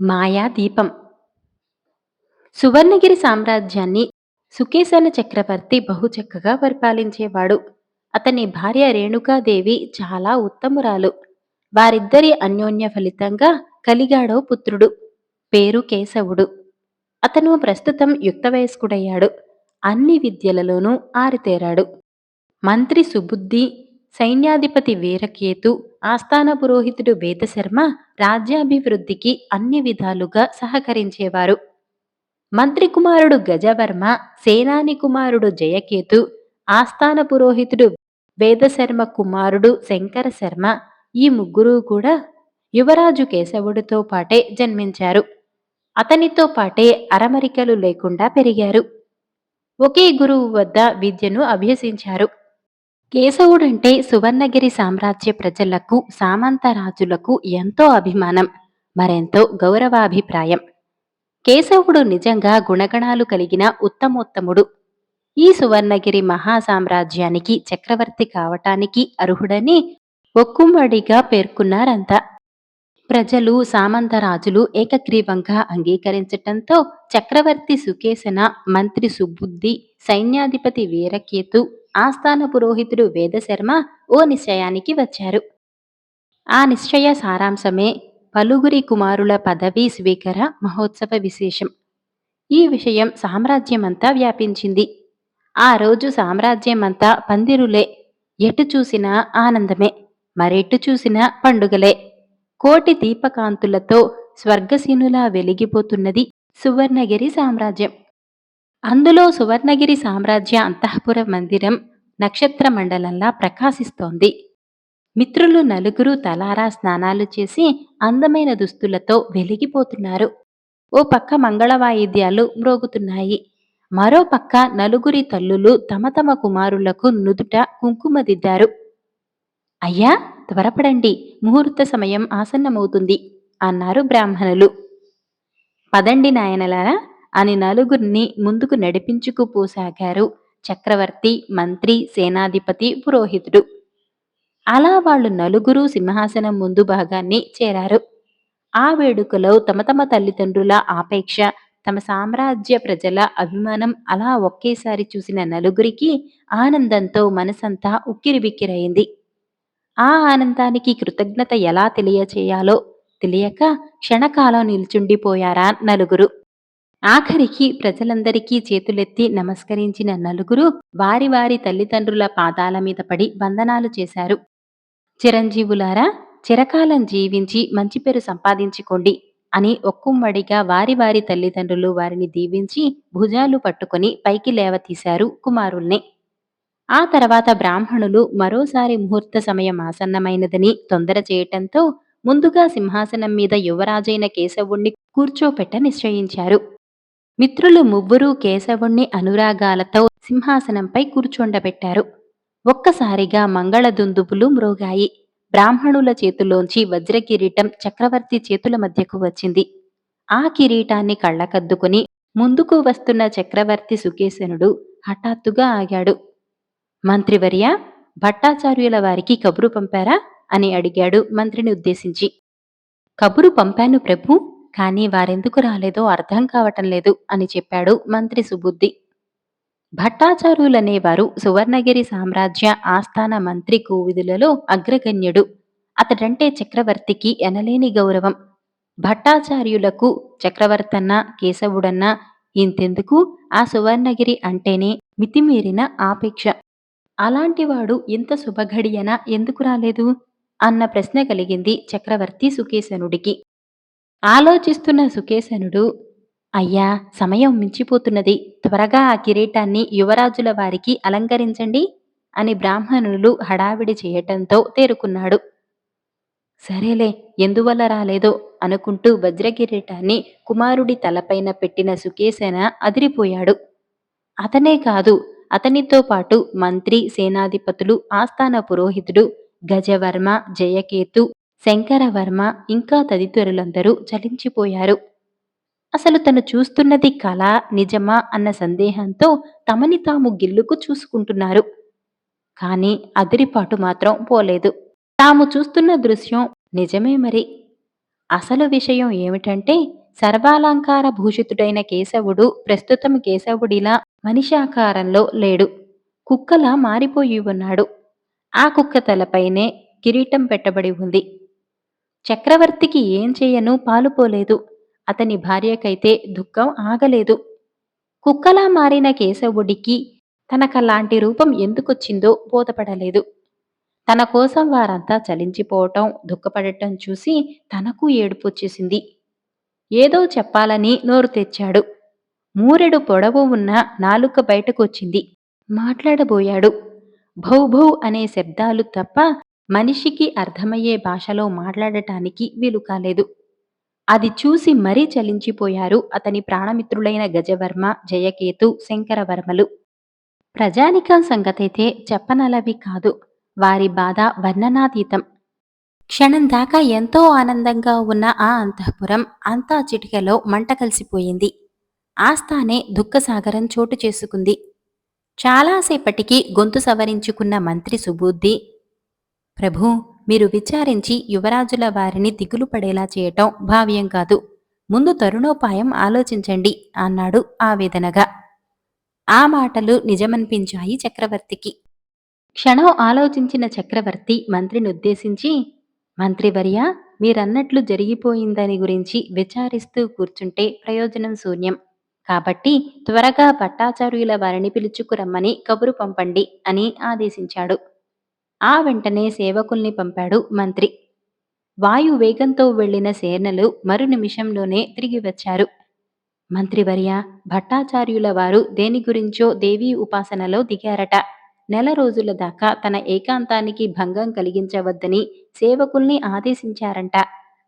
మాయా దీపం. సువర్ణగిరి సామ్రాజ్యాన్ని సుకేశన చక్రవర్తి బహుచక్కగా పరిపాలించేవాడు. అతని భార్య రేణుకాదేవి చాలా ఉత్తమురాలు. వారిద్దరి అన్యోన్య ఫలితంగా కలిగాడో పుత్రుడు. పేరు కేశవుడు. అతను ప్రస్తుతం యుక్త వయస్కుడయ్యాడు. అన్ని విద్యలలోనూ ఆరితేరాడు. మంత్రి సుబుద్ధి, సైన్యాధిపతి వీరకేతు, ఆస్థాన పురోహితుడు వేదశర్మ రాజ్యాభివృద్ధికి అన్ని విధాలుగా సహకరించేవారు. మంత్రి కుమారుడు గజవర్మ, సేనాని కుమారుడు జయకేతు, ఆస్థాన పురోహితుడు వేదశర్మ కుమారుడు శంకర శర్మ, ఈ ముగ్గురు కూడా యువరాజు కేశవుడితో పాటే జన్మించారు. అతనితో పాటే అరమరికలు లేకుండా పెరిగారు. ఒకే గురువు వద్ద విద్యను అభ్యసించారు. కేశవుడంటే సువర్ణగిరి సామ్రాజ్య ప్రజలకు, సామంత రాజులకు ఎంతో అభిమానం, మరెంతో గౌరవాభిప్రాయం. కేశవుడు నిజంగా గుణగణాలు కలిగిన ఉత్తమోత్తముడు. ఈ సువర్ణగిరి మహాసామ్రాజ్యానికి చక్రవర్తి కావటానికి అర్హుడని ఒక్కుమ్మడిగా పేర్కొన్నారంతా. ప్రజలు, సామంతరాజులు ఏకగ్రీవంగా అంగీకరించటంతో చక్రవర్తి సుకేశన, మంత్రి సుబుద్ధి, సైన్యాధిపతి వీరకేతు, ఆస్థాన పురోహితుడు వేదశర్మ ఓ నిశ్చయానికి వచ్చారు. ఆ నిశ్చయ సారాంశమే పలుగురి కుమారుల పదవీ స్వీకార మహోత్సవ విశేషం. ఈ విషయం సామ్రాజ్యమంతా వ్యాపించింది. ఆ రోజు సామ్రాజ్యమంతా పందిరులే. ఎటు చూసినా ఆనందమే, మరెటు చూసినా పండుగలే. కోటి దీపకాంతులతో స్వర్గసీనులా వెలిగిపోతున్నది సువర్ణగిరి సామ్రాజ్యం. అందులో సువర్ణగిరి సామ్రాజ్య అంతఃపుర మందిరం నక్షత్ర మండలంలా ప్రకాశిస్తోంది. మిత్రులు నలుగురు తలారా స్నానాలు చేసి అందమైన దుస్తులతో వెలిగిపోతున్నారు. ఓ పక్క మంగళ వాయిద్యాలు మ్రోగుతున్నాయి. మరో పక్క నలుగురి తల్లులు తమ తమ కుమారులకు నుదుట కుంకుమ దిద్దారు. అయ్యా, త్వరపడండి, ముహూర్త సమయం ఆసన్నమవుతుంది అన్నారు బ్రాహ్మణులు. పదండి నాయనలారా అని నలుగురిని ముందుకు నడిపించుకుపోసాగారు చక్రవర్తి, మంత్రి, సేనాధిపతి, పురోహితుడు. అలా వాళ్ళు నలుగురు సింహాసనం ముందు భాగాన్ని చేరారు. ఆ వేడుకలో తమ తమ తల్లిదండ్రుల ఆపేక్ష, తమ సామ్రాజ్య ప్రజల అభిమానం అలా ఒకేసారి చూసిన నలుగురికి ఆనందంతో మనసంతా ఉక్కిరిబిక్కిరైంది. ఆ ఆనందానికి కృతజ్ఞత ఎలా తెలియచేయాలో తెలియక క్షణకాలం నిల్చుండిపోయారా నలుగురు. ఆఖరికి ప్రజలందరికీ చేతులెత్తి నమస్కరించిన నలుగురు వారి వారి తల్లిదండ్రుల పాదాల మీద పడి వందనాలు చేశారు. చిరంజీవులారా, చిరకాలం జీవించి మంచి పేరు సంపాదించుకోండి అని ఒక్కుమ్మడిగా వారి వారి తల్లిదండ్రులు వారిని దీవించి భుజాలు పట్టుకొని పైకి లేవతీశారు కుమారుల్ని. ఆ తర్వాత బ్రాహ్మణులు మరోసారి ముహూర్త సమయం ఆసన్నమైనదని తొందర చేయటంతో ముందుగా సింహాసనం మీద యువరాజైన కేశవుణ్ణి కూర్చోపెట్ట నిశ్చయించారు. మిత్రులు ముగ్గురూ కేశవుణ్ణి అనురాగాలతో సింహాసనంపై కూర్చోండబెట్టారు. ఒక్కసారిగా మంగళ దుందుబులు మ్రోగాయి. బ్రాహ్మణుల చేతిలోంచి వజ్రకిరీటం చక్రవర్తి చేతుల మధ్యకు వచ్చింది. ఆ కిరీటాన్ని కళ్ళకద్దుకుని ముందుకు వస్తున్న చక్రవర్తి సుకేశనుడు హఠాత్తుగా ఆగాడు. మంత్రివర్య, భట్టాచార్యుల వారికి కబురు పంపారా అని అడిగాడు మంత్రిని ఉద్దేశించి. కబురు పంపాను ప్రభు, కానీ వారెందుకు రాలేదో అర్థం కావటం లేదు అని చెప్పాడు మంత్రి సుబుద్ధి. భట్టాచార్యులనేవారు సువర్ణగిరి సామ్రాజ్య ఆస్థాన మంత్రి కోవిదులలో అగ్రగణ్యుడు. అతడంటే చక్రవర్తికి ఎనలేని గౌరవం. భట్టాచార్యులకు చక్రవర్తన్న, కేశవుడన్న ఇంతెందుకు, ఆ సువర్ణగిరి అంటేనే మితిమీరిన ఆపేక్ష. అలాంటివాడు ఇంత శుభఘడియన ఎందుకు రాలేదు అన్న ప్రశ్న కలిగింది చక్రవర్తి సుకేశనుడికి. ఆలోచిస్తున్న సుకేశనుడు, అయ్యా, సమయం మించిపోతున్నది, త్వరగా ఆ కిరీటాన్ని యువరాజుల వారికి అలంకరించండి అని బ్రాహ్మణులు హడావిడి చేయటంతో తేరుకున్నాడు. సరేలే, ఎందువల్ల రాలేదో అనుకుంటూ వజ్రకిరీటాన్ని కుమారుడి తలపైన పెట్టిన సుకేశన అదిరిపోయాడు. అతనే కాదు, అతనితో పాటు మంత్రి, సేనాధిపతులు, ఆస్థాన పురోహితుడు గజవర్మ, జయకేతు, శంకరవర్మ ఇంకా తదితరులందరూ చలించిపోయారు. అసలు తను చూస్తున్నది కళ, నిజమా అన్న సందేహంతో తమని తాము గిల్లుకు చూసుకుంటున్నారు. కానీ అదిరిపాటు మాత్రం పోలేదు. తాము చూస్తున్న దృశ్యం నిజమే మరి. అసలు విషయం ఏమిటంటే సర్వాలంకార భూషితుడైన కేశవుడు ప్రస్తుతం కేశవుడిలా మనిషాకారంలో లేడు. కుక్కలా మారిపోయి ఉన్నాడు. ఆ కుక్క తలపైనే కిరీటం పెట్టబడి ఉంది. చక్రవర్తికి ఏం చేయను పాలుపోలేదు. అతని భార్యకైతే దుఃఖం ఆగలేదు. కుక్కలా మారిన కేశవుడికి తనకలాంటి రూపం ఎందుకొచ్చిందో బోధపడలేదు. తన కోసం వారంతా చలించిపోవటం, దుఃఖపడటం చూసి తనకు ఏడుపొచ్చేసింది. ఏదో చెప్పాలని నోరు తెచ్చాడు. మూరెడు పొడవు ఉన్న నాలుక బయటకొచ్చింది. మాట్లాడబోయాడు. భౌ భౌ అనే శబ్దాలు తప్ప మనిషికి అర్థమయ్యే భాషలో మాట్లాడటానికి వీలు కాలేదు. అది చూసి మరీ చలించిపోయారు అతని ప్రాణమిత్రులైన గజవర్మ, జయకేతు, శంకరవర్మలు. ప్రజానికం సంగతైతే చెప్పనలవి కాదు. వారి బాధ వర్ణనాతీతం. క్షణం దాకా ఎంతో ఆనందంగా ఉన్న ఆ అంతఃపురం అంతా చిటికెలో మంట కలిసిపోయింది. ఆస్థానే దుఃఖసాగరం చోటు చేసుకుంది. చాలాసేపటికి గొంతు సవరించుకున్న మంత్రి సుబుద్ధి, ప్రభూ, మీరు విచారించి యువరాజుల వారిని దిగులు పడేలా చేయటం భావ్యం కాదు. ముందు తరుణోపాయం ఆలోచించండి అన్నాడు ఆవేదనగా. ఆ మాటలు నిజమనిపించాయి చక్రవర్తికి. క్షణం ఆలోచించిన చక్రవర్తి మంత్రినుద్దేశించి, మంత్రివర్య, మీరన్నట్లు జరిగిపోయిందని గురించి విచారిస్తూ కూర్చుంటే ప్రయోజనం శూన్యం. కాబట్టి త్వరగా భట్టాచార్యుల వారిని పిలుచుకురమ్మని కబురు పంపండి అని ఆదేశించాడు. ఆ వెంటనే సేవకుల్ని పంపాడు మంత్రి. వాయు వేగంతో వెళ్లిన సేనలు మరు నిమిషంలోనే తిరిగి వచ్చారు. మంత్రివర్య, భట్టాచార్యుల వారు దేని గురించో దేవీ ఉపాసనలో దిగారట. నెల రోజుల దాకా తన ఏకాంతానికి భంగం కలిగించవద్దని సేవకుల్ని ఆదేశించారంట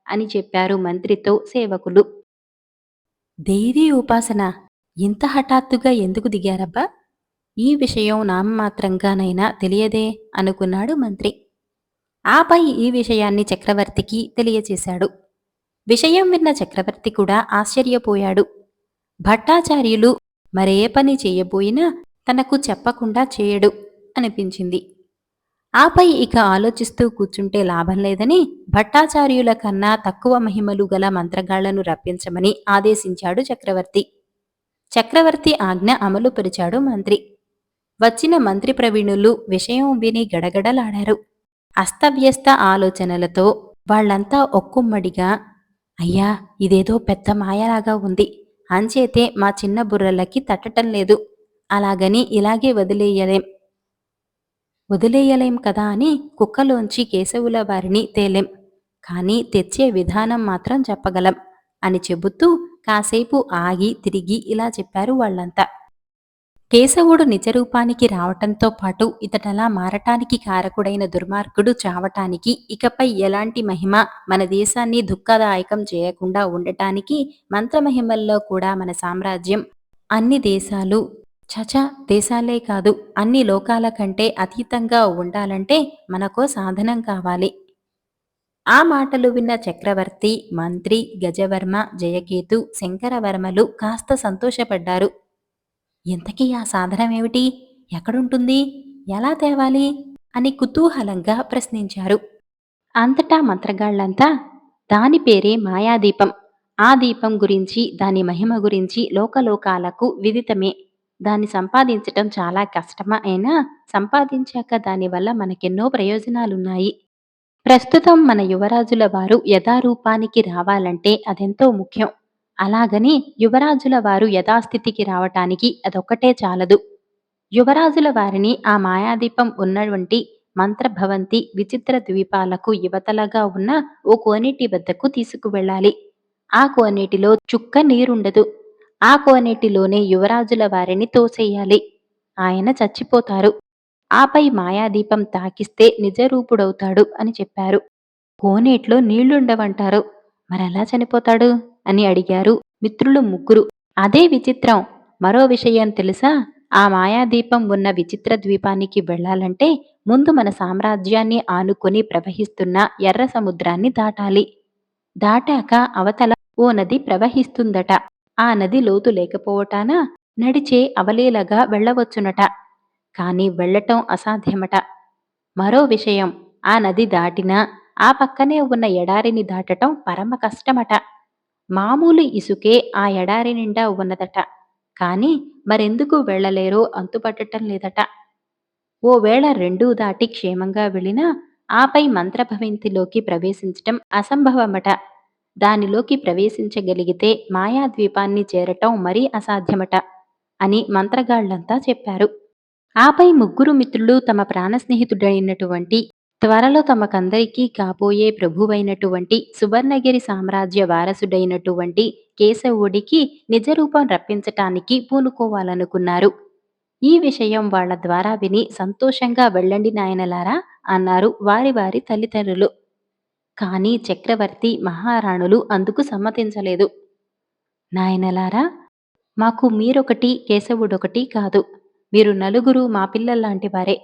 అని చెప్పారు మంత్రితో సేవకులు. దేవీ ఉపాసన ఇంత హఠాత్తుగా ఎందుకు దిగారబ్బా? ఈ విషయం నామమాత్రంగానైనా తెలియదే అనుకున్నాడు మంత్రి. ఆపై ఈ విషయాన్ని చక్రవర్తికి తెలియచేశాడు. విషయం విన్న చక్రవర్తి కూడా ఆశ్చర్యపోయాడు. భట్టాచార్యులు మరే పని చేయబోయినా తనకు చెప్పకుండా చేయడు అనిపించింది. ఆపై ఇక ఆలోచిస్తూ కూర్చుంటే లాభం లేదని భట్టాచార్యుల కన్నా తక్కువ మహిమలు గల మంత్రగాళ్లను రప్పించమని ఆదేశించాడు చక్రవర్తి. చక్రవర్తి ఆజ్ఞ అమలుపరిచాడు మంత్రి. వచ్చిన మంత్రి ప్రవీణులు విషయం విని గడగడలాడారు. అస్తవ్యస్త ఆలోచనలతో వాళ్లంతా ఒక్కుమ్మడిగా, అయ్యా, ఇదేదో పెద్ద మాయలాగా ఉంది. అంచేతే మా చిన్న బుర్రలకి తట్టటం లేదు. అలాగని ఇలాగే వదిలేయలేం కదా అని కుక్కలోంచి కేశవుల వారిని తేలేం. కానీ తెచ్చే విధానం మాత్రం చెప్పగలం అని చెబుతూ కాసేపు ఆగి తిరిగి ఇలా చెప్పారు వాళ్లంతా. కేశవుడు నిజరూపానికి రావటంతో పాటు ఇతటలా మారటానికి కారకుడైన దుర్మార్గుడు చావటానికి, ఇకపై ఎలాంటి మహిమ మన దేశాన్ని దుఃఖదాయకం చేయకుండా ఉండటానికి, మంత్రమహిమల్లో కూడా మన సామ్రాజ్యం అన్ని దేశాలు, దేశాలే కాదు అన్ని లోకాల కంటే అతీతంగా ఉండాలంటే మనకో సాధనం కావాలి. ఆ మాటలు విన్న చక్రవర్తి, మంత్రి, గజవర్మ, జయకేతు, శంకరవర్మలు కాస్త సంతోషపడ్డారు. ఇంతకీ ఆ సాధనమేమిటి? ఎక్కడుంటుంది? ఎలా తేవాలి? అని కుతూహలంగా ప్రశ్నించారు. అంతటా మంత్రగాళ్లంతా దాని పేరే మాయాదీపం. ఆ దీపం గురించి, దాని మహిమ గురించి లోకలోకాలకు విదితమే. దాన్ని సంపాదించటం చాలా కష్టమ అయినా సంపాదించాక దానివల్ల మనకెన్నో ప్రయోజనాలున్నాయి. ప్రస్తుతం మన యువరాజుల వారు యథారూపానికి రావాలంటే అదెంతో ముఖ్యం. అలాగని యువరాజుల వారు యథాస్థితికి రావటానికి అదొక్కటే చాలదు. యువరాజుల వారిని ఆ మాయాదీపం ఉన్నటువంటి మంత్రభవంతి విచిత్ర ద్వీపాలకు యువతలగా ఉన్న ఓ కోనేటి వద్దకు తీసుకువెళ్ళాలి. ఆ కోనేటిలో చుక్క నీరుండదు. ఆ కోనేటిలోనే యువరాజుల వారిని తోసేయాలి. ఆయన చచ్చిపోతారు. ఆపై మాయాదీపం తాకిస్తే నిజరూపుడవుతాడు అని చెప్పారు. కోనేట్లో నీళ్లుండవంటారు. మరెలా చనిపోతాడు అని అడిగారు మిత్రులు ముగ్గురు. అదే విచిత్రం. మరో విషయం తెలుసా? ఆ మాయాదీపం ఉన్న విచిత్ర ద్వీపానికి వెళ్లాలంటే ముందు మన సామ్రాజ్యాన్ని ఆనుకొని ప్రవహిస్తున్న ఎర్ర సముద్రాన్ని దాటాలి. దాటాక అవతల ఓ నది ప్రవహిస్తుందట. ఆ నది లోతు లేకపోవటాన నడిచే అవలీలగా వెళ్ళవచ్చునట. కాని వెళ్లటం అసాధ్యమట. మరో విషయం, ఆ నది దాటినా ఆ పక్కనే ఉన్న ఎడారిని దాటటం పరమ కష్టమట. మామూలు ఇసుకే ఆ ఎడారి నిండా ఉన్నదట. కాని మరెందుకు వెళ్ళలేరో అంతుపట్టటం లేదట. ఓ వేళ రెండూ దాటి క్షేమంగా వెళ్ళినా ఆపై మంత్రభవింతిలోకి ప్రవేశించటం అసంభవమట. దానిలోకి ప్రవేశించగలిగితే మాయాద్వీపాన్ని చేరటం మరీ అసాధ్యమట అని మంత్రగాళ్లంతా చెప్పారు. ఆపై ముగ్గురు మిత్రులు తమ ప్రాణస్నేహితుడైనటువంటి, త్వరలో తమకందరికీ కాబోయే ప్రభువైనటువంటి, సువర్ణగిరి సామ్రాజ్య వారసుడైనటువంటి కేశవుడికి నిజరూపం రప్పించటానికి పూనుకోవాలనుకున్నారు. ఈ విషయం వాళ్ళ ద్వారా విని సంతోషంగా వెళ్ళండి నాయనలారా అన్నారు వారి వారి తల్లిదండ్రులు. కాని చక్రవర్తి, మహారాణులు అందుకు సమ్మతించలేదు. నాయనలారా, మాకు మీరొకటి, కేశవుడొకటి కాదు. మీరు నలుగురు మా పిల్లల్లాంటి వారే.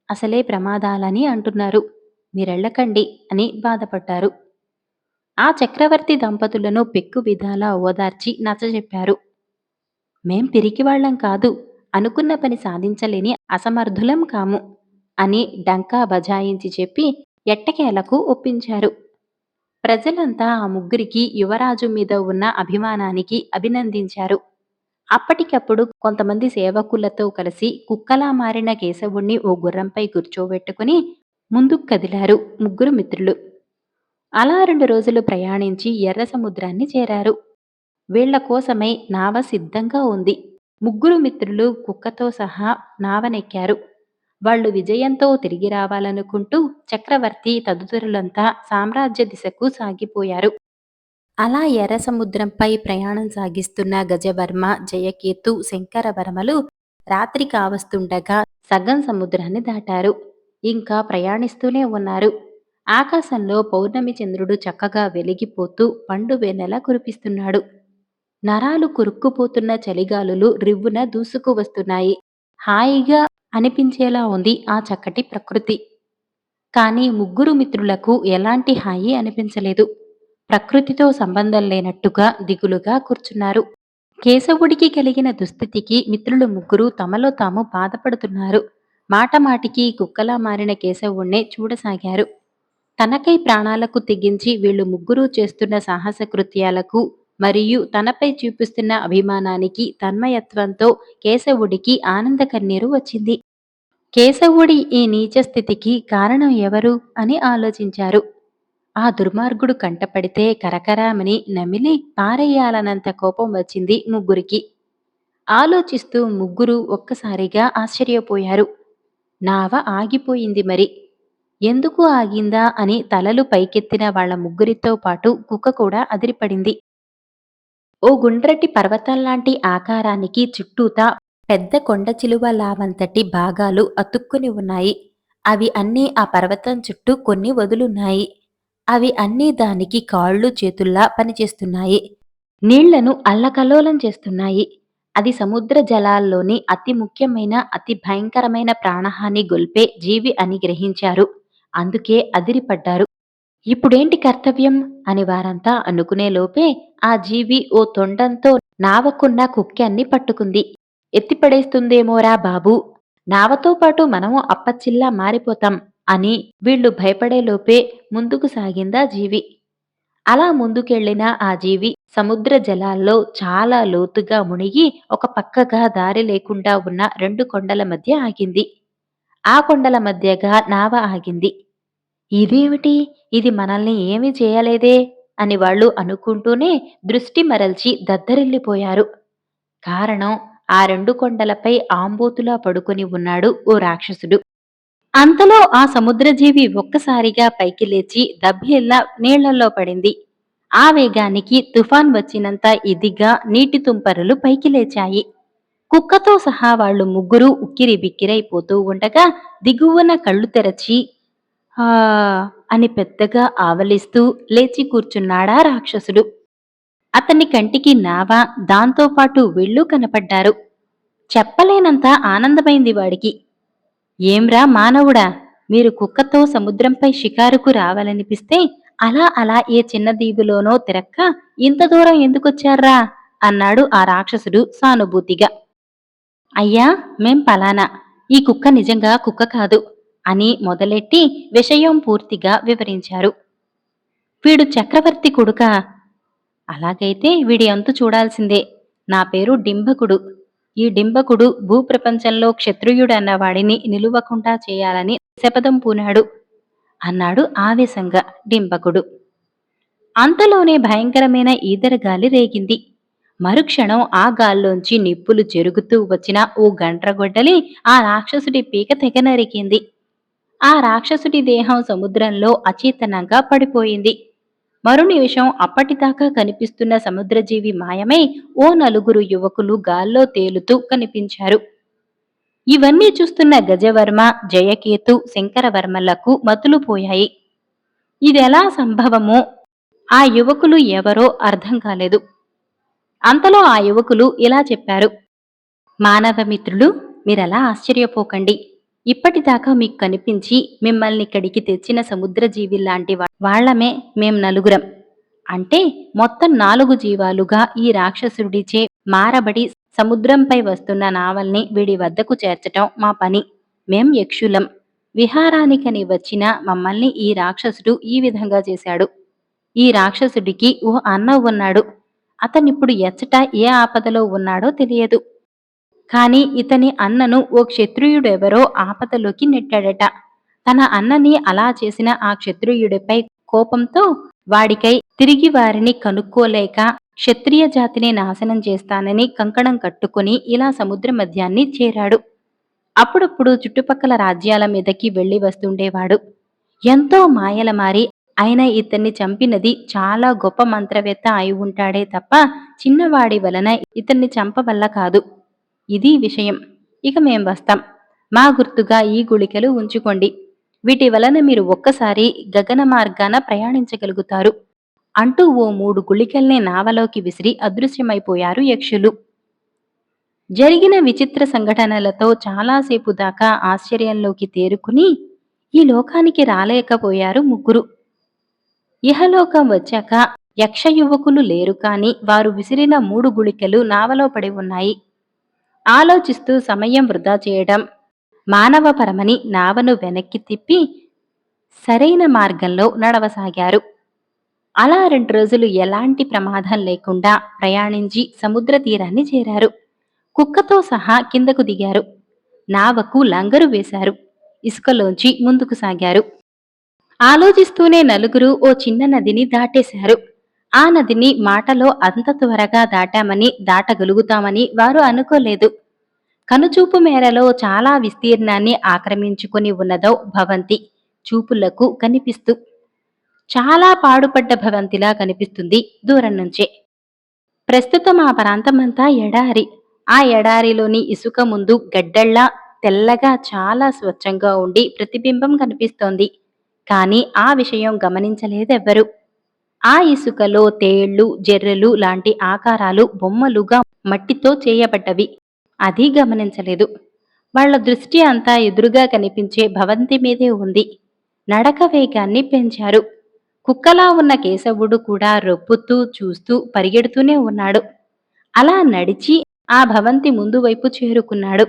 అసలే ప్రమాదాలని అంటున్నారు. మీరెళ్ళకండి అని బాధపడ్డారు. ఆ చక్రవర్తి దంపతులను పెక్కు విధాలా ఓదార్చి నచ్చజెప్పారు. మేం పిరికివాళ్లం కాదు, అనుకున్న పని సాధించలేని అసమర్థులం కాము అని డంకా బజాయించి చెప్పి ఎట్టకేలకు ఒప్పించారు. ప్రజలంతా ఆ ముగ్గురికి యువరాజు మీద ఉన్న అభిమానానికి అభినందించారు. అప్పటికప్పుడు కొంతమంది సేవకులతో కలిసి కుక్కలా మారిన కేశవుణ్ణి ఓ గుర్రంపై కూర్చోబెట్టుకుని ముందుకు కదిలారు ముగ్గురు మిత్రులు. అలా 2 రోజులు ప్రయాణించి ఎర్ర సముద్రాన్ని చేరారు. వీళ్ల కోసమై నావ సిద్ధంగా ఉంది. ముగ్గురు మిత్రులు కుక్కతో సహా నావనెక్కారు. వాళ్ళు విజయంతో తిరిగి రావాలనుకుంటూ చక్రవర్తి తదితరులంతా సామ్రాజ్య దిశకు సాగిపోయారు. అలా ఎర్ర సముద్రంపై ప్రయాణం సాగిస్తున్న గజవర్మ, జయకేతు, శంకరవర్మలు రాత్రి కావస్తుండగా సగం సముద్రాన్ని దాటారు. ఇంకా ప్రయాణిస్తూనే ఉన్నారు. ఆకాశంలో పౌర్ణమి చంద్రుడు చక్కగా వెలిగిపోతూ పండు వెన్నెల కురిపిస్తున్నాడు. నరాలు కురుక్కుపోతున్న చలిగాలులు రివ్వున దూసుకు వస్తున్నాయి. హాయిగా అనిపించేలా ఉంది ఆ చక్కటి ప్రకృతి. కానీ ముగ్గురు మిత్రులకు ఎలాంటి హాయి అనిపించలేదు. ప్రకృతితో సంబంధం లేనట్టుగా దిగులుగా కూర్చున్నారు. కేశవుడికి కలిగిన దుస్థితికి మిత్రులు ముగ్గురు తమలో తాము బాధపడుతున్నారు. మాటమాటికి కుక్కలా మారిన కేశవుణ్ణే చూడసాగారు. తనకై ప్రాణాలకు తెగించి వీళ్ళు ముగ్గురూ చేస్తున్న సాహస కృత్యాలకు మరియు తనపై చూపిస్తున్న అభిమానానికి తన్మయత్వంతో కేశవుడికి ఆనంద కన్నీరు వచ్చింది. కేశవుడి ఈ నీచ స్థితికి కారణం ఎవరు అని ఆలోచించారు. ఆ దుర్మార్గుడు కంటపడితే కరకరామని నమిలి పారేయాలనంత కోపం వచ్చింది ముగ్గురికి. ఆలోచిస్తూ ముగ్గురు ఒక్కసారిగా ఆశ్చర్యపోయారు. నావ ఆగిపోయింది మరి. ఎందుకు ఆగిందా అని తలలు పైకెత్తిన వాళ్ల ముగ్గురితో పాటు కుక్క కూడా అదిరిపడింది. ఓ గుండ్రటి పర్వతంలాంటి ఆకారానికి చుట్టూతా పెద్ద కొండ చిలువ లావంతటి భాగాలు అతుక్కుని ఉన్నాయి. అవి అన్నీ ఆ పర్వతం చుట్టూ కొన్ని వదులున్నాయి. అవి అన్నీ దానికి కాళ్ళు చేతుల్లా పనిచేస్తున్నాయి. నీళ్లను అల్లకల్లోలం చేస్తున్నాయి. అది సముద్ర జలాల్లోని అతి ముఖ్యమైన, అతి భయంకరమైన ప్రాణహాని గొల్పే జీవి అని గ్రహించారు. అందుకే అదిరిపడ్డారు. ఇప్పుడేంటి కర్తవ్యం అని వారంతా అనుకునేలోపే ఆ జీవి ఓ తొండంతో నావకున్న కుక్కెన్ని పట్టుకుంది. ఎత్తిపడేస్తుందేమోరా బాబూ, నావతో పాటు మనము అప్పచ్చిల్లా మారిపోతాం అని వీళ్ళు భయపడేలోపే ముందుకు సాగిందా జీవి. అలా ముందుకెళ్లిన ఆ జీవి సముద్ర జలాల్లో చాలా లోతుగా మునిగి ఒక పక్కగా దారి లేకుండా ఉన్న 2 కొండల మధ్య ఆగింది. ఆ కొండల మధ్యగా నావ ఆగింది. ఇదేమిటి, ఇది మనల్ని ఏమీ చేయలేదే అని వాళ్ళు అనుకుంటూనే దృష్టి మరల్చి దద్దరిల్లిపోయారు. కారణం, ఆ 2 కొండలపై ఆంబోతులా పడుకొని ఉన్నాడు ఓ రాక్షసుడు. అంతలో ఆ సముద్రజీవి ఒక్కసారిగా పైకి లేచి దభ్యెల్లా నీళ్లలో పడింది. ఆ వేగానికి తుఫాన్ వచ్చినంత ఇదిగా నీటి తుంపరులు పైకి లేచాయి. కుక్కతో సహా వాళ్ళు ముగ్గురు ఉక్కిరి బిక్కిరైపోతూ ఉండగా దిగువన కళ్ళు తెరచి ఆ అని పెద్దగా ఆవలిస్తూ లేచి కూర్చున్నాడా రాక్షసుడు. అతని కంటికి నావ, దాంతోపాటు వీళ్ళు కనపడ్డారు. చెప్పలేనంత ఆనందమైంది వాడికి. ఏంరా మానవుడా, మీరు కుక్కతో సముద్రంపై షికారుకు రావాలనిపిస్తే అలా అలా ఏ చిన్న దీవులోనో తిరక్క ఇంత దూరం ఎందుకొచ్చారా అన్నాడు ఆ రాక్షసుడు సానుభూతిగా. అయ్యా, మేం పలానా, ఈ కుక్క నిజంగా కుక్క కాదు అని మొదలెట్టి విషయం పూర్తిగా వివరించారు. వీడు చక్రవర్తి కొడుకా? అలాగైతే వీడి అంతు చూడాల్సిందే. నా పేరు డింబకుడు. ఈ డింబకుడు భూప్రపంచంలో క్షత్రియుడన్న వాడిని నిలువకుండా చేయాలని శపథం పూనాడు అన్నాడు ఆవేశంగా డింబకుడు. అంతలోనే భయంకరమైన ఈదరగాలి రేగింది. మరుక్షణం ఆ గాల్లోంచి నిప్పులు చెరుగుతూ వచ్చిన ఓ గండ్రగొడ్డలి ఆ రాక్షసుడి పీక తెగ నరికింది. ఆ రాక్షసుడి దేహం సముద్రంలో అచేతనంగా పడిపోయింది. మరు నిమిషం అప్పటిదాకా కనిపిస్తున్న సముద్రజీవి మాయమై ఓ నలుగురు యువకులు గాల్లో తేలుతూ కనిపించారు. ఇవన్నీ చూస్తున్న గజవర్మ, జయకేతు, శంకరవర్మలకు మతులు పోయాయి. ఇదెలా సంభవమో ఆ యువకులు ఎవరో అర్థం కాలేదు. అంతలో ఆ యువకులు ఇలా చెప్పారు: మానవమిత్రులు, మీరలా ఆశ్చర్యపోకండి. ఇప్పటిదాకా మీకు కనిపించి మిమ్మల్నిక్కడికి తెచ్చిన సముద్రజీవిలాంటి వాళ్లమే మేం నలుగురం. అంటే మొత్తం 4 జీవాలుగా ఈ రాక్షసుడిచే మారబడి సముద్రంపై వస్తున్న నావల్ని వీడి వద్దకు చేర్చటం మా పని. మేం యక్షులం. విహారానికని వచ్చిన మమ్మల్ని ఈ రాక్షసుడు ఈ విధంగా చేశాడు. ఈ రాక్షసుడికి ఓ అన్న ఉన్నాడు. అతనిప్పుడు ఎచ్చట ఏ ఆపదలో ఉన్నాడో తెలియదు. కాని ఇతని అన్నను ఓ క్షత్రియుడెవరో ఆపదలోకి నెట్టాడట. తన అన్నని అలా చేసిన ఆ క్షత్రియుడిపై కోపంతో వాడికై తిరిగి వారిని కనుక్కోలేక క్షత్రియ జాతిని నాశనం చేస్తానని కంకణం కట్టుకుని ఇలా సముద్ర మధ్యాన్ని చేరాడు. అప్పుడప్పుడు చుట్టుపక్కల రాజ్యాల మీదకి వెళ్లి వస్తుండేవాడు. ఎంతో మాయల మారి అయినా ఇతన్ని చంపినది చాలా గొప్ప మంత్రవేత్త అయి ఉంటాడే తప్ప చిన్నవాడి వలన ఇతన్ని చంపవల్ల కాదు. ఇది విషయం. ఇక మేం వస్తాం. మా గుర్తుగా ఈ గుళికలు ఉంచుకోండి. వీటి వలన మీరు ఒక్కసారి గగన మార్గాన ప్రయాణించగలుగుతారు అంటూ ఓ 3 గుళికల్ని నావలోకి విసిరి అదృశ్యమైపోయారు యక్షులు. జరిగిన విచిత్ర సంఘటనలతో చాలాసేపు దాకా ఆశ్చర్యంలోకి తేరుకుని ఈ లోకానికి రాలేకపోయారు ముగ్గురు. ఇహలోకం వచ్చాక యక్ష యువకులు లేరు కాని వారు విసిరిన 3 గుళికలు నావలో పడి ఉన్నాయి. ఆలోచిస్తూ సమయం వృధా చేయడం మానవపరమని నావను వెనక్కి తిప్పి సరైన మార్గంలో నడవసాగారు. అలా 2 రోజులు ఎలాంటి ప్రమాదం లేకుండా ప్రయాణించి సముద్ర తీరాన్ని చేరారు. కుక్కతో సహా కిందకు దిగారు. నావకు లంగరు వేశారు. ఇసుకలోంచి ముందుకు సాగారు. ఆలోచిస్తూనే నలుగురు ఓ చిన్న నదిని దాటేశారు. ఆ నదిని మాటలో అంత త్వరగా దాటామని దాటగలుగుతామని వారు అనుకోలేదు. కనుచూపు మేరలో చాలా విస్తీర్ణాన్ని ఆక్రమించుకుని ఉన్నదో భవంతి చూపులకు కనిపిస్తూ చాలా పాడుపడ్డ భవంతిలా కనిపిస్తుంది దూరం నుంచే. ప్రస్తుతం ఆ ప్రాంతమంతా ఎడారి. ఆ ఎడారిలోని ఇసుక ముందు గడ్డల్లా తెల్లగా చాలా స్వచ్ఛంగా ఉండి ప్రతిబింబం కనిపిస్తోంది. కాని ఆ విషయం గమనించలేదెవ్వరు. ఆ ఇసుకలో తేళ్లు, జెర్రెలు లాంటి ఆకారాలు బొమ్మలుగా మట్టితో చేయబడ్డవి. అది గమనించలేదు. వాళ్ల దృష్టి అంతా ఎదురుగా కనిపించే భవంతి మీదే ఉంది. నడక వేగాన్ని పెంచారు. కుక్కలా ఉన్న కేశవుడు కూడా రొప్పుతూ చూస్తూ పరిగెడుతూనే ఉన్నాడు. అలా నడిచి ఆ భవంతి ముందు వైపు చేరుకున్నాడు.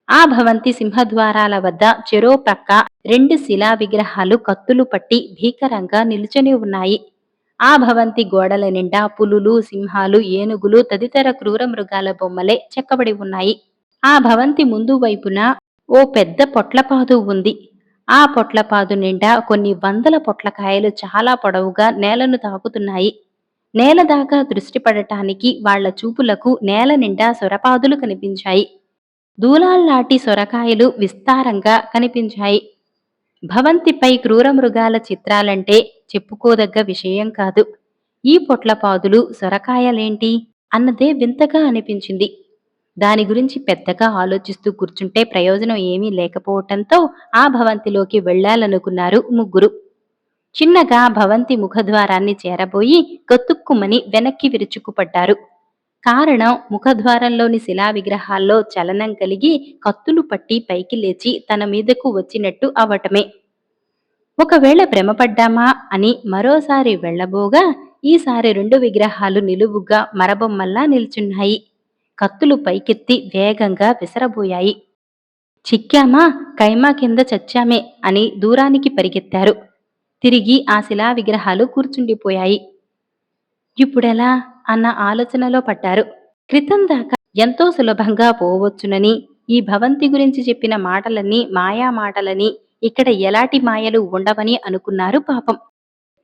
ఆ భవంతి సింహద్వారాల వద్ద చెరో ప్రక్క 2 శిలా విగ్రహాలు కత్తులు పట్టి భీకరంగా నిలుచొని ఉన్నాయి. ఆ భవంతి గోడల నిండా పులులు, సింహాలు, ఏనుగులు తదితర క్రూర మృగాల బొమ్మలే చెక్కబడి ఉన్నాయి. ఆ భవంతి ముందు వైపున ఓ పెద్ద పొట్లపాదు ఉంది. ఆ పొట్లపాదు నిండా కొన్ని వందల పొట్లకాయలు చాలా పొడవుగా నేలను తాకుతున్నాయి. నేల దాకా దృష్టి పడటానికి వాళ్ల చూపులకు నేల నిండా సొరపాదులు కనిపించాయి. దూలాల్లాటి సొరకాయలు విస్తారంగా కనిపించాయి. భవంతిపై క్రూర మృగాల చిత్రాలంటే చెప్పుకోదగ్గ విషయం కాదు. ఈ పొట్లపాదులు సొరకాయలేంటి అన్నదే వింతగా అనిపించింది. దాని గురించి పెద్దగా ఆలోచిస్తూ కూర్చుంటే ప్రయోజనం ఏమీ లేకపోవటంతో ఆ భవంతిలోకి వెళ్లాలనుకున్నారు ముగ్గురు. చిన్నగా భవంతి ముఖద్వారాన్ని చేరబోయి గతుక్కుమని వెనక్కి విరుచుకుపడ్డారు. కారణం ముఖద్వారంలోని శిలా విగ్రహాల్లో చలనం కలిగి కత్తులు పట్టి పైకి లేచి తన మీదకు వచ్చినట్టు అవటమే. ఒకవేళ భ్రమపడ్డామా అని మరోసారి వెళ్లబోగా ఈసారి 2 విగ్రహాలు నిలువుగా మరబొమ్మల్లా నిల్చున్నాయి. కత్తులు పైకెత్తి వేగంగా విసరబోయాయి. చిక్కామా, కైమా కింద చచ్చామే అని దూరానికి పరిగెత్తారు. తిరిగి ఆ శిలా విగ్రహాలు కూర్చుండిపోయాయి. ఇప్పుడెలా అన్న ఆలోచనలో పడ్డారు. క్రితం దాకా ఎంతో సులభంగా పోవచ్చునని, ఈ భవంతి గురించి చెప్పిన మాటలన్నీ మాయా మాటలని, ఇక్కడ ఎలాంటి మాయలు ఉండవని అనుకున్నారు పాపం.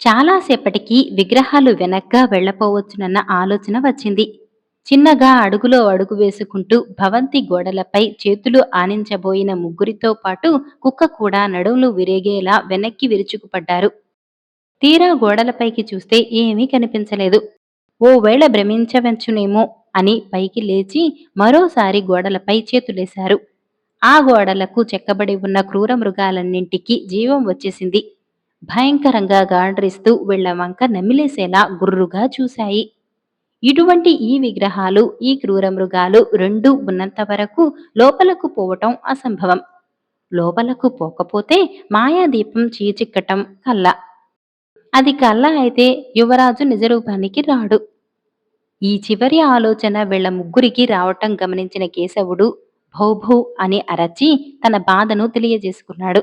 చాలాసేపటికి విగ్రహాలు వెనక్గా వెళ్ళపోవచ్చునన్న ఆలోచన వచ్చింది. చిన్నగా అడుగులో అడుగు వేసుకుంటూ భవంతి గోడలపై చేతులు ఆనించబోయిన ముగ్గురితో పాటు కుక్క కూడా నడుములు విరిగేలా వెనక్కి విరుచుకుపడ్డారు. తీరా గోడలపైకి చూస్తే ఏమీ కనిపించలేదు. ఓవేళ భ్రమించవచ్చునేమో అని పైకి లేచి మరోసారి గోడలపై చేతులేశారు. ఆ గోడలకు చెక్కబడి ఉన్న క్రూర మృగాలన్నింటికీ జీవం వచ్చేసింది. భయంకరంగా గాండ్రిస్తూ వీళ్ల వంక నమిలేసేలా గుర్రుగా చూశాయి. ఇటువంటి ఈ విగ్రహాలు, ఈ క్రూర మృగాలు రెండూ ఉన్నంత వరకు లోపలకు పోవటం అసంభవం. లోపలకు పోకపోతే మాయాదీపం చీచిక్కటం కల్ల. అది కల్ల అయితే యువరాజు నిజరూపానికి రాడు. ఈ చివరి ఆలోచన వీళ్ల ముగ్గురికి రావటం గమనించిన కేశవుడు భౌభౌ అని అరచి తన బాధను తెలియజేసుకున్నాడు.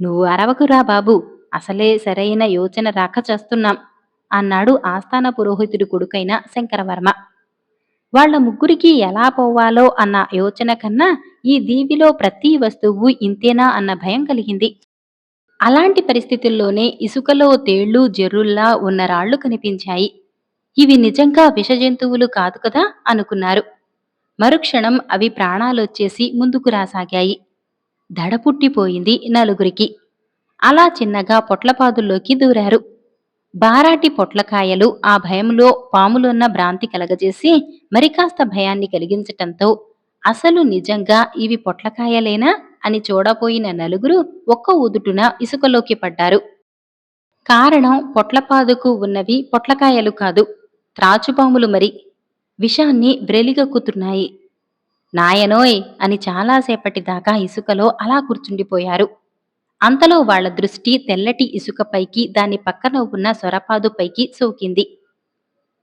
నువ్వు అరవకురా బాబు, అసలే సరైన యోచన రాక చేస్తున్నాం అన్నాడు ఆస్థాన పురోహితుడి కొడుకైన శంకరవర్మ. వాళ్ల ముగ్గురికి ఎలా పోవాలో అన్న యోచన కన్నా ఈ దీవిలో ప్రతి వస్తువు ఇంతేనా అన్న భయం కలిగింది. అలాంటి పరిస్థితుల్లోనే ఇసుకలో తేళ్లు జెర్రుల్లా ఉన్న రాళ్లు కనిపించాయి. ఇవి నిజంగా విషజంతువులు కాదు కదా అనుకున్నారు. మరుక్షణం అవి ప్రాణాలొచ్చేసి ముందుకు రాసాగాయి. దడపుట్టిపోయింది నలుగురికి. అలా చిన్నగా పొట్లపాదుల్లోకి దూరారు. బారాటి పొట్లకాయలు ఆ భయంలో పాములున్న భ్రాంతి కలగజేసి మరికాస్త భయాన్ని కలిగించటంతో అసలు నిజంగా ఇవి పొట్లకాయలేనా అని చూడబోయిన నలుగురు ఒక్క ఉదుటున ఇసుకలోకి పడ్డారు. కారణం పొట్లపాదుకు ఉన్నవి పొట్లకాయలు కాదు, త్రాచుపాములు మరి. విషాన్ని వ్రెలిగక్కుతున్నాయి. నాయనోయ్ అని చాలాసేపటి దాకా ఇసుకలో అలా కూర్చుండిపోయారు. అంతలో వాళ్ల దృష్టి తెల్లటి ఇసుకపైకి దాని పక్కన ఉన్న సొరపాదుపైకి సోకింది.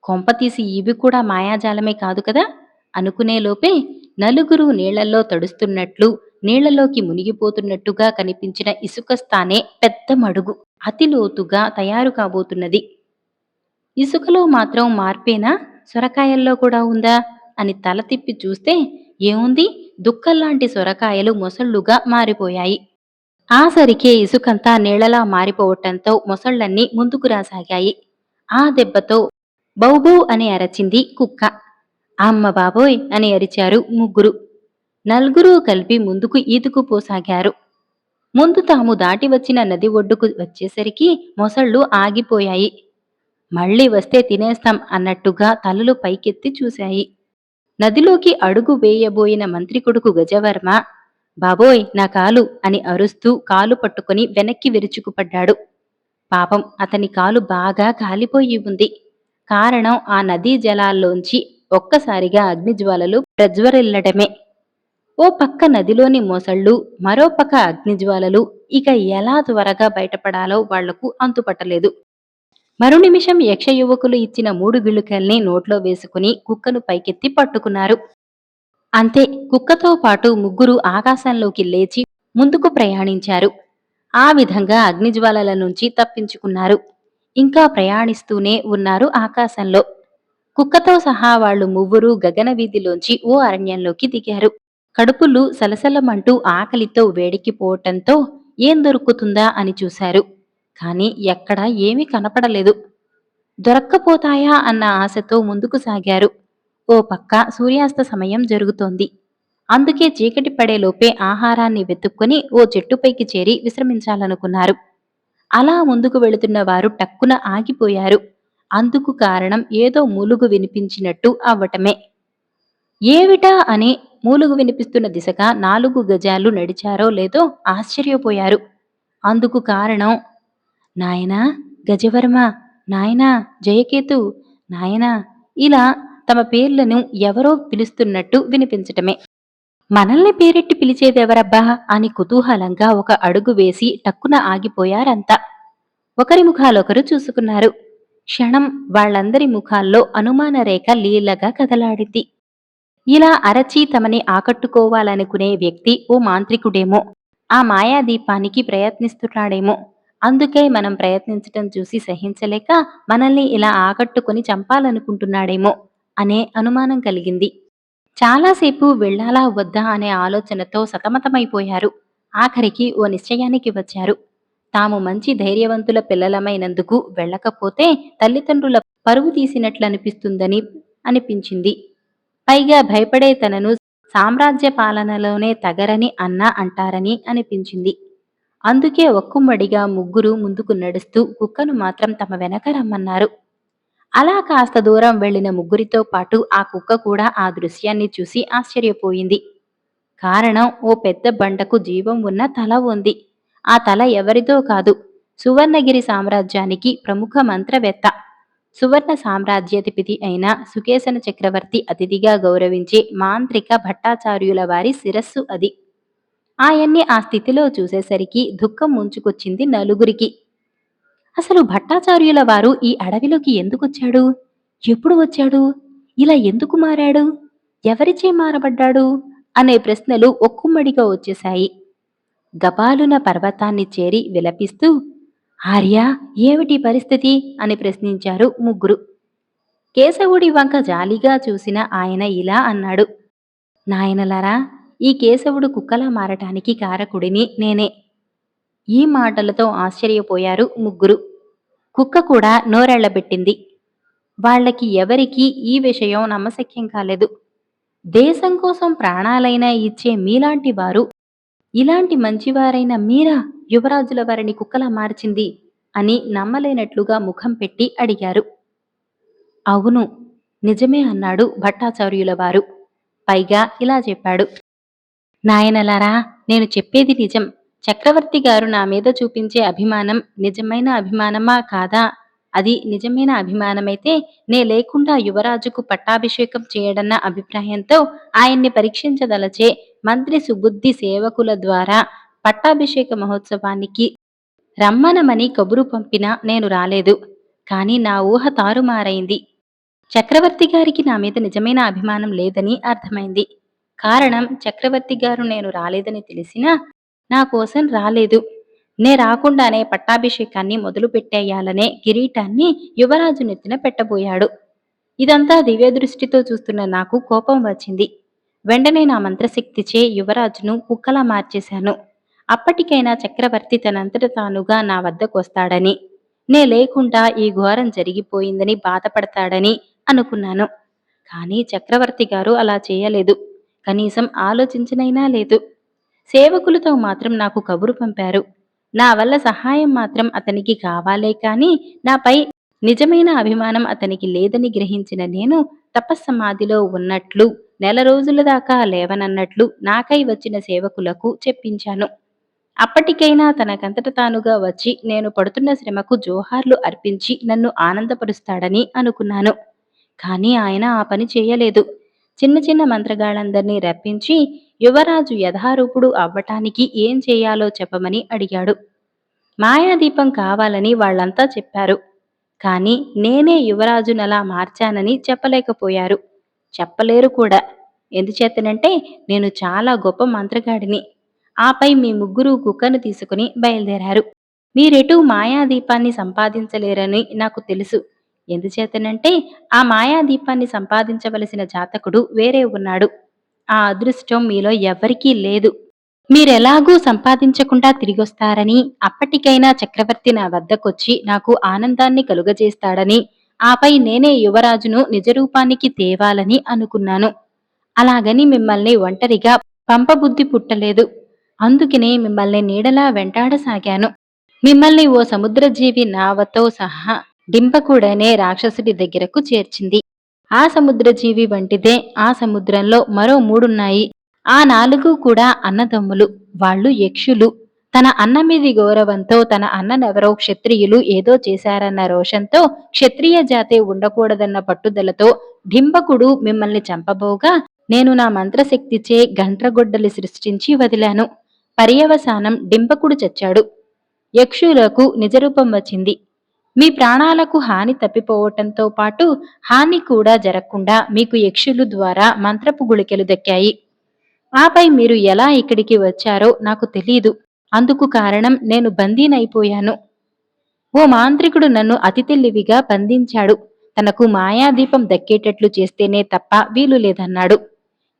కొంపతీసి ఇవి కూడా మాయాజాలమే కాదు కదా అనుకునేలోపే నలుగురు నీళ్లలో తడుస్తున్నట్లు, నీళ్లలోకి మునిగిపోతున్నట్టుగా కనిపించిన ఇసుక స్థానే పెద్ద మడుగు అతి లోతుగా తయారు కాబోతున్నది. ఇసుకలో మాత్రం మార్పేనా, సొరకాయల్లో కూడా ఉందా అని తల తిప్పి చూస్తే ఏముంది, దుక్కల్లాంటి సొరకాయలు మొసళ్లుగా మారిపోయాయి. ఆసరికే ఇసుకంతా నీళ్లలా మారిపోవటంతో మొసళ్లన్నీ ముందుకు రాసాగాయి. ఆ దెబ్బతో బౌబౌ అని అరచింది కుక్క. అమ్మ బాబోయ్ అని అరిచారు ముగ్గురు. నలుగురూ కలిపి ముందుకు ఈదుకుపోసాగారు. ముందు తాము దాటి వచ్చిన నది ఒడ్డుకు వచ్చేసరికి మొసళ్ళు ఆగిపోయాయి. మళ్ళీ వస్తే తినేస్తాం అన్నట్టుగా తలలు పైకెత్తి చూశాయి. నదిలోకి అడుగు వేయబోయిన మంత్రి కొడుకు గజవర్మ బాబోయ్ నా కాలు అని అరుస్తూ కాలు పట్టుకుని వెనక్కి విరుచుకుపడ్డాడు. పాపం అతని కాలు బాగా కాలిపోయి ఉంది. కారణం ఆ నదీ జలాల్లోంచి ఒక్కసారిగా అగ్నిజ్వాలలు ప్రజ్వరిల్లడమే. ఓ పక్క నదిలోని మొసళ్ళు, మరో పక్క అగ్నిజ్వాలలు. ఇక ఎలా త్వరగా బయటపడాలో వాళ్లకు అంతుపట్టలేదు. మరు నిమిషం యక్ష యువకులు ఇచ్చిన 3 గిళుకల్ని నోట్లో వేసుకుని కుక్కను పైకెత్తి పట్టుకున్నారు. అంతే, కుక్కతో పాటు ముగ్గురు ఆకాశంలోకి లేచి ముందుకు ప్రయాణించారు. ఆ విధంగా అగ్నిజ్వాలల నుంచి తప్పించుకున్నారు. ఇంకా ప్రయాణిస్తూనే ఉన్నారు ఆకాశంలో. కుక్కతో సహా వాళ్లు ముగ్గురు గగన వీధిలోంచి ఓ అరణ్యంలోకి దిగారు. కడుపులు సలసలమంటూ ఆకలితో వేడికిపోవటంతో ఏం దొరుకుతుందా అని చూశారు. కాని ఎక్కడా ఏమీ కనపడలేదు. దొరక్కపోతాయా అన్న ఆశతో ముందుకు సాగారు. ఓ పక్క సూర్యాస్త సమయం జరుగుతోంది. అందుకే చీకటి పడేలోపే ఆహారాన్ని వెతుక్కొని ఓ చెట్టుపైకి చేరి విశ్రమించాలనుకున్నారు. అలా ముందుకు వెళుతున్న వారు టక్కున ఆగిపోయారు. అందుకు కారణం ఏదో మూలుగు వినిపించినట్టు అవ్వటమే. ఏవిటా అని మూలుగు వినిపిస్తున్న దిశగా 4 గజాలు నడిచారో లేదో ఆశ్చర్యపోయారు. అందుకు కారణం నాయనా గజవర్మ, నాయనా జయకేతు, నాయనా ఇలా తమ పేర్లను ఎవరో పిలుస్తున్నట్టు వినిపించటమే. మనల్ని పేరెట్టి పిలిచేదెవరబ్బా అని కుతూహలంగా ఒక అడుగు వేసి టక్కున ఆగిపోయారంతా. ఒకరి ముఖాలొకరు చూసుకున్నారు. క్షణం వాళ్లందరి ముఖాల్లో అనుమాన రేఖ లీలగా కదలాడింది. ఇలా అరచి తమని ఆకట్టుకోవాలనుకునే వ్యక్తి ఓ మాంత్రికుడేమో, ఆ మాయాదీపానికి ప్రయత్నిస్తున్నాడేమో. అందుకే మనం ప్రయత్నించటం చూసి సహించలేక మనల్ని ఇలా ఆకట్టుకొని చంపాలనుకుంటున్నాడేమో అనే అనుమానం కలిగింది. చాలాసేపు వెళ్ళాలా వద్దా అనే ఆలోచనతో సతమతమైపోయారు. ఆఖరికి ఓ నిశ్చయానికి వచ్చారు. తాము మంచి ధైర్యవంతుల పిల్లలమైనందుకు వెళ్ళకపోతే తల్లిదండ్రుల పరువు తీసినట్లనిపిస్తుందని అనిపించింది. పైగా భయపడే తనను సామ్రాజ్య పాలనలోనే తగరని అన్న అంటారని అనిపించింది. అందుకే ఒక్కుమ్మడిగా ముగ్గురు ముందుకు నడుస్తూ కుక్కను మాత్రం తమ వెనక రమ్మన్నారు. అలా కాస్త దూరం వెళ్లిన ముగ్గురితో పాటు ఆ కుక్క కూడా ఆ దృశ్యాన్ని చూసి ఆశ్చర్యపోయింది. కారణం, ఓ పెద్ద బండకు జీవం ఉన్న తల ఉంది. ఆ తల ఎవరిదో కాదు, సువర్ణగిరి సామ్రాజ్యానికి ప్రముఖ మంత్రవేత్త, సువర్ణ సామ్రాజ్యాధిపతి అయిన సుకేసన చక్రవర్తి అతిథిగా గౌరవించే మాంత్రిక భట్టాచార్యుల వారి శిరస్సు అది. ఆయన్ని ఆ స్థితిలో చూసేసరికి దుఃఖం ముంచుకొచ్చింది నలుగురికి. అసలు భట్టాచార్యుల వారు ఈ అడవిలోకి ఎందుకొచ్చాడు? ఎప్పుడు వచ్చాడు? ఇలా ఎందుకు మారాడు? ఎవరిచే మారబడ్డాడు? అనే ప్రశ్నలు ఒక్కుమ్మడిగా వచ్చేశాయి. గబాలున పర్వతాన్ని చేరి విలపిస్తూ, ఆర్యా, ఏమిటి పరిస్థితి అని ప్రశ్నించారు ముగ్గురు. కేశవుడి వంక జాలిగా చూసిన ఆయన ఇలా అన్నాడు. నాయనలారా, ఈ కేశవుడు కుక్కలా మారటానికి కారకుడిని నేనే. ఈ మాటలతో ఆశ్చర్యపోయారు ముగ్గురు. కుక్క కూడా నోరెళ్లబెట్టింది. వాళ్ళకి ఎవరికీ ఈ విషయం నమ్మశక్యం కాలేదు. దేశం కోసం ప్రాణాలైనా ఇచ్చే మీలాంటి వారు, ఇలాంటి మంచివారైన మీరా యువరాజుల వారిని కుక్కలా మార్చింది అని నమ్మలేనట్లుగా ముఖం పెట్టి అడిగారు. అవును, నిజమే అన్నాడు భట్టాచార్యుల వారు. పైగా ఇలా చెప్పాడు. నాయనలారా, నేను చెప్పేది నిజం. చక్రవర్తి గారు నా మీద చూపించే అభిమానం నిజమైన అభిమానమా కాదా? అది నిజమైన అభిమానమైతే నే లేకుండా యువరాజుకు పట్టాభిషేకం చేయడన్న అభిప్రాయంతో ఆయన్ని పరీక్షించదలచే మంత్రి సుబుద్ధి సేవకుల ద్వారా పట్టాభిషేక మహోత్సవానికి రమ్మనమని కబురు పంపినా నేను రాలేదు. కాని నా ఊహ తారుమారైంది. చక్రవర్తి గారికి నా మీద నిజమైన అభిమానం లేదని అర్థమైంది. కారణం, చక్రవర్తి గారు నేను రాలేదని తెలిసినా నా కోసం రాలేదు. నే రాకుండానే పట్టాభిషేకాన్ని మొదలు పెట్టేయాలనే కిరీటాన్ని యువరాజు నెత్తిన పెట్టబోయాడు. ఇదంతా దివ్యదృష్టితో చూస్తున్న నాకు కోపం వచ్చింది. వెంటనే నా మంత్రశక్తిచే యువరాజును కుక్కలా మార్చేశాను. అప్పటికైనా చక్రవర్తి తనంతట తానుగా నా వద్దకొస్తాడని, నే లేకుండా ఈ ఘోరం జరిగిపోయిందని బాధపడతాడని అనుకున్నాను. కానీ చక్రవర్తి గారు అలా చేయలేదు. కనీసం ఆలోచించనైనా లేదు. సేవకులతో మాత్రం నాకు కబురు పంపారు. నా వల్ల సహాయం మాత్రం అతనికి కావాలే కాని నాపై నిజమైన అభిమానం అతనికి లేదని గ్రహించిన నేను తపస్సమాధిలో ఉన్నట్లు, నెల రోజుల దాకా లేవనన్నట్లు నాకై వచ్చిన సేవకులకు చెప్పించాను. అప్పటికైనా తనకంతట తానుగా వచ్చి నేను పడుతున్న శ్రమకు జోహార్లు అర్పించి నన్ను ఆనందపరుస్తాడని అనుకున్నాను. కానీ ఆయన ఆ పని చేయలేదు. చిన్న చిన్న మంత్రగాళ్ళందర్నీ రప్పించి యువరాజు యథారూపుడు అవ్వటానికి ఏం చేయాలో చెప్పమని అడిగాడు. మాయాదీపం కావాలని వాళ్ళంతా చెప్పారు. కాని నేనే యువరాజునలా మార్చానని చెప్పలేకపోయారు. చెప్పలేరు కూడా. ఎందుచేతనంటే నేను చాలా గొప్ప మంత్రగాడిని. ఆపై మీ ముగ్గురు కుక్కను తీసుకుని బయలుదేరారు. మీరెటూ మాయాదీపాన్ని సంపాదించలేరని నాకు తెలుసు. ఎందుచేతనంటే ఆ మాయాదీపాన్ని సంపాదించవలసిన జాతకుడు వేరే ఉన్నాడు. ఆ అదృష్టం మీలో ఎవ్వరికీ లేదు. మీరెలాగూ సంపాదించకుండా తిరిగొస్తారని, అప్పటికైనా చక్రవర్తి నా వద్దకొచ్చి నాకు ఆనందాన్ని కలుగజేస్తాడని, ఆపై నేనే యువరాజును నిజరూపానికి తేవాలని అనుకున్నాను. అలాగని మిమ్మల్ని ఒంటరిగా పంపబుద్ధి పుట్టలేదు. అందుకనే మిమ్మల్ని నీడలా వెంటాడసాగాను. మిమ్మల్ని ఓ సముద్రజీవి నావతో సహా డింపకుడనే రాక్షసుడి దగ్గరకు చేర్చింది. ఆ సముద్రజీవి వంటిదే ఆ సముద్రంలో మరో మూడున్నాయి. ఆ నాలుగు కూడా అన్నదమ్ములు. వాళ్ళు యక్షులు. తన అన్న మీది గౌరవంతో తన అన్ననెవరో క్షత్రియులు ఏదో చేశారన్న రోషంతో, క్షత్రియ జాతే ఉండకూడదన్న పట్టుదలతో డింబకుడు మిమ్మల్ని చంపబోగా నేను నా మంత్రశక్తిచే గండ్రగొడ్డలి సృష్టించి వదిలాను. పర్యవసానం డింబకుడు చచ్చాడు. యక్షులకు నిజరూపం వచ్చింది. మీ ప్రాణాలకు హాని తప్పిపోవటంతో పాటు హాని కూడా జరగకుండా మీకు యక్షులు ద్వారా మంత్రపు గుళికలు దక్కాయి. ఆపై మీరు ఎలా ఇక్కడికి వచ్చారో నాకు తెలీదు. అందుకు కారణం నేను బందీనైపోయాను. ఓ మాంత్రికుడు నన్ను అతి తెలివిగా బంధించాడు. తనకు మాయాదీపం దక్కేటట్లు చేస్తేనే తప్ప వీలు లేదన్నాడు.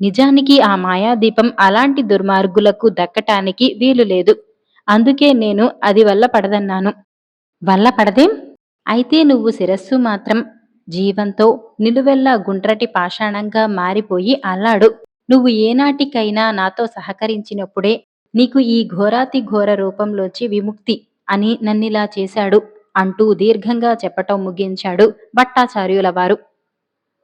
నిజానికి ఆ మాయాదీపం అలాంటి దుర్మార్గులకు దక్కటానికి వీలు లేదు. అందుకే నేను అది వల్ల పడదన్నాను. వల్ల పడదేం? అయితే నువ్వు శిరస్సు మాత్రం జీవంతో నిలువెల్లా గుండ్రటి పాషాణంగా మారిపోయి అల్లాడు. నువ్వు ఏనాటికైనా నాతో సహకరించినప్పుడే నీకు ఈ ఘోరాతి ఘోర రూపంలోంచి విముక్తి అని నన్నిలా చేశాడు అంటూ దీర్ఘంగా చెప్పటం ముగించాడు భట్టాచార్యుల వారు.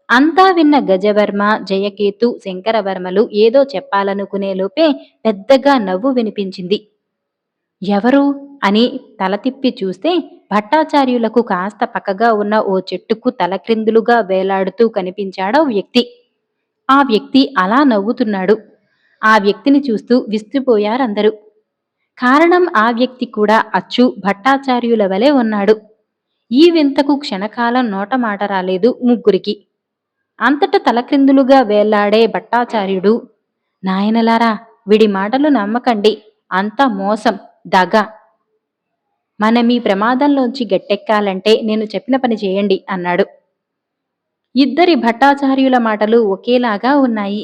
అంతా విన్న గజవర్మ, జయకేతు, శంకరవర్మలు ఏదో చెప్పాలనుకునే లోపే పెద్దగా నవ్వు వినిపించింది. ఎవరు అని తల తిప్పి చూస్తే భట్టాచార్యులకు కాస్త పక్కగా ఉన్న ఓ చెట్టుకు తలక్రిందులుగా వేలాడుతూ కనిపించాడో వ్యక్తి. ఆ వ్యక్తి అలా నవ్వుతున్నాడు. ఆ వ్యక్తిని చూస్తూ విస్తుపోయారందరూ. కారణం ఆ వ్యక్తి కూడా అచ్చు భట్టాచార్యుల వలె ఉన్నాడు. ఈ వింతకు క్షణకాలం నోటమాట రాలేదు ముగ్గురికి. అంతట తలక్రిందులుగా వేలాడే భట్టాచార్యుడు, నాయనలారా, వీడి మాటలు నమ్మకండి. అంతా మోసం, దగ. మనమీ ప్రమాదంలోంచి గట్టెక్కాలంటే నేను చెప్పిన పని చేయండి అన్నాడు. ఇద్దరి భట్టాచార్యుల మాటలు ఒకేలాగా ఉన్నాయి.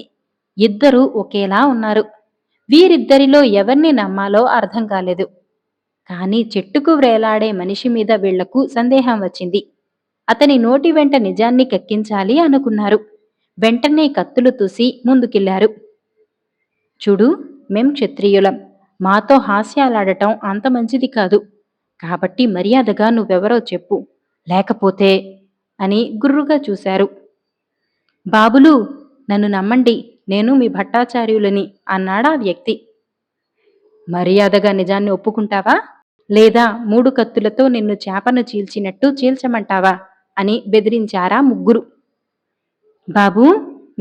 ఇద్దరూ ఒకేలా ఉన్నారు. వీరిద్దరిలో ఎవర్ని నమ్మాలో అర్థం కాలేదు. కాని చెట్టుకు వ్రేలాడే మనిషి మీద వీళ్లకు సందేహం వచ్చింది. అతని నోటి వెంట నిజాన్ని కక్కించాలి అనుకున్నారు. వెంటనే కత్తులు తూసి ముందుకెళ్లారు. చూడు, మేం క్షత్రియులం. మాతో హాస్యాలాడటం అంత మంచిది కాదు. కాబట్టి మర్యాదగా నువ్వెవరో చెప్పు, లేకపోతే అని గుర్రుగా చూశారు. బాబులు, నన్ను నమ్మండి, నేను మీ భట్టాచార్యులని అన్నాడా వ్యక్తి. మర్యాదగా నిజాన్ని ఒప్పుకుంటావా, లేదా 3 కత్తులతో నిన్ను చేపను చీల్చినట్టు చీల్చమంటావా అని బెదిరించారా ముగ్గురు. బాబూ,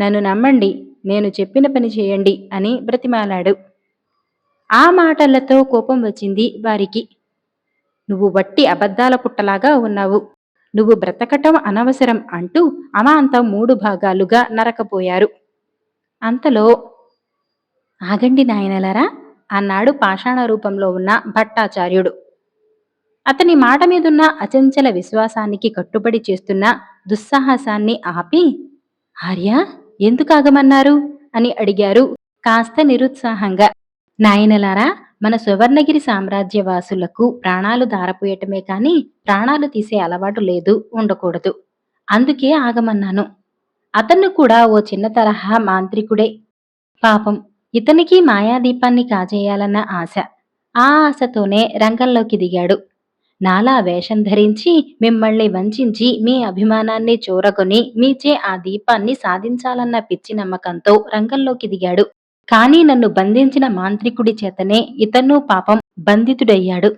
నన్ను నమ్మండి, నేను చెప్పిన పని చేయండి అని బ్రతిమాలాడు. ఆ మాటలతో కోపం వచ్చింది వారికి. నువ్వు వట్టి అబద్ధాల పుట్టలాగా ఉన్నావు. నువ్వు బ్రతకటం అనవసరం అంటూ అమాంతం 3 భాగాలుగా నరకపోయారు. అంతలో ఆగండి నాయనలారా అన్నాడు పాషాణ రూపంలో ఉన్న భట్టాచార్యుడు. అతని మాట మీదున్న అచంచల విశ్వాసానికి కట్టుబడి చేస్తున్న దుస్సాహసాన్ని ఆపి, ఆర్య, ఎందుకు ఆగమన్నారు అని అడిగారు కాస్త నిరుత్సాహంగా. నాయనలారా, మన సువర్ణగిరి సామ్రాజ్యవాసులకు ప్రాణాలు ధారపోయటమే కాని ప్రాణాలు తీసే అలవాటు లేదు, ఉండకూడదు. అందుకే ఆగమన్నాను. అతను కూడా ఓ చిన్న తరహా మాంత్రికుడే. పాపం, ఇతనికి మాయాదీపాన్ని కాజేయాలన్న ఆశ. ఆ ఆశతోనే రంగంలోకి దిగాడు. నాలా వేషం ధరించి మిమ్మల్ని వంచించి మీ అభిమానాన్ని చూరగొని మీచే ఆ దీపాన్ని సాధించాలన్న పిచ్చి నమ్మకంతో రంగంలోకి దిగాడు. కానీ నన్ను బంధించిన మాంత్రికుడి చేతనే ఇతను పాపం బంధితుడయ్యాడు.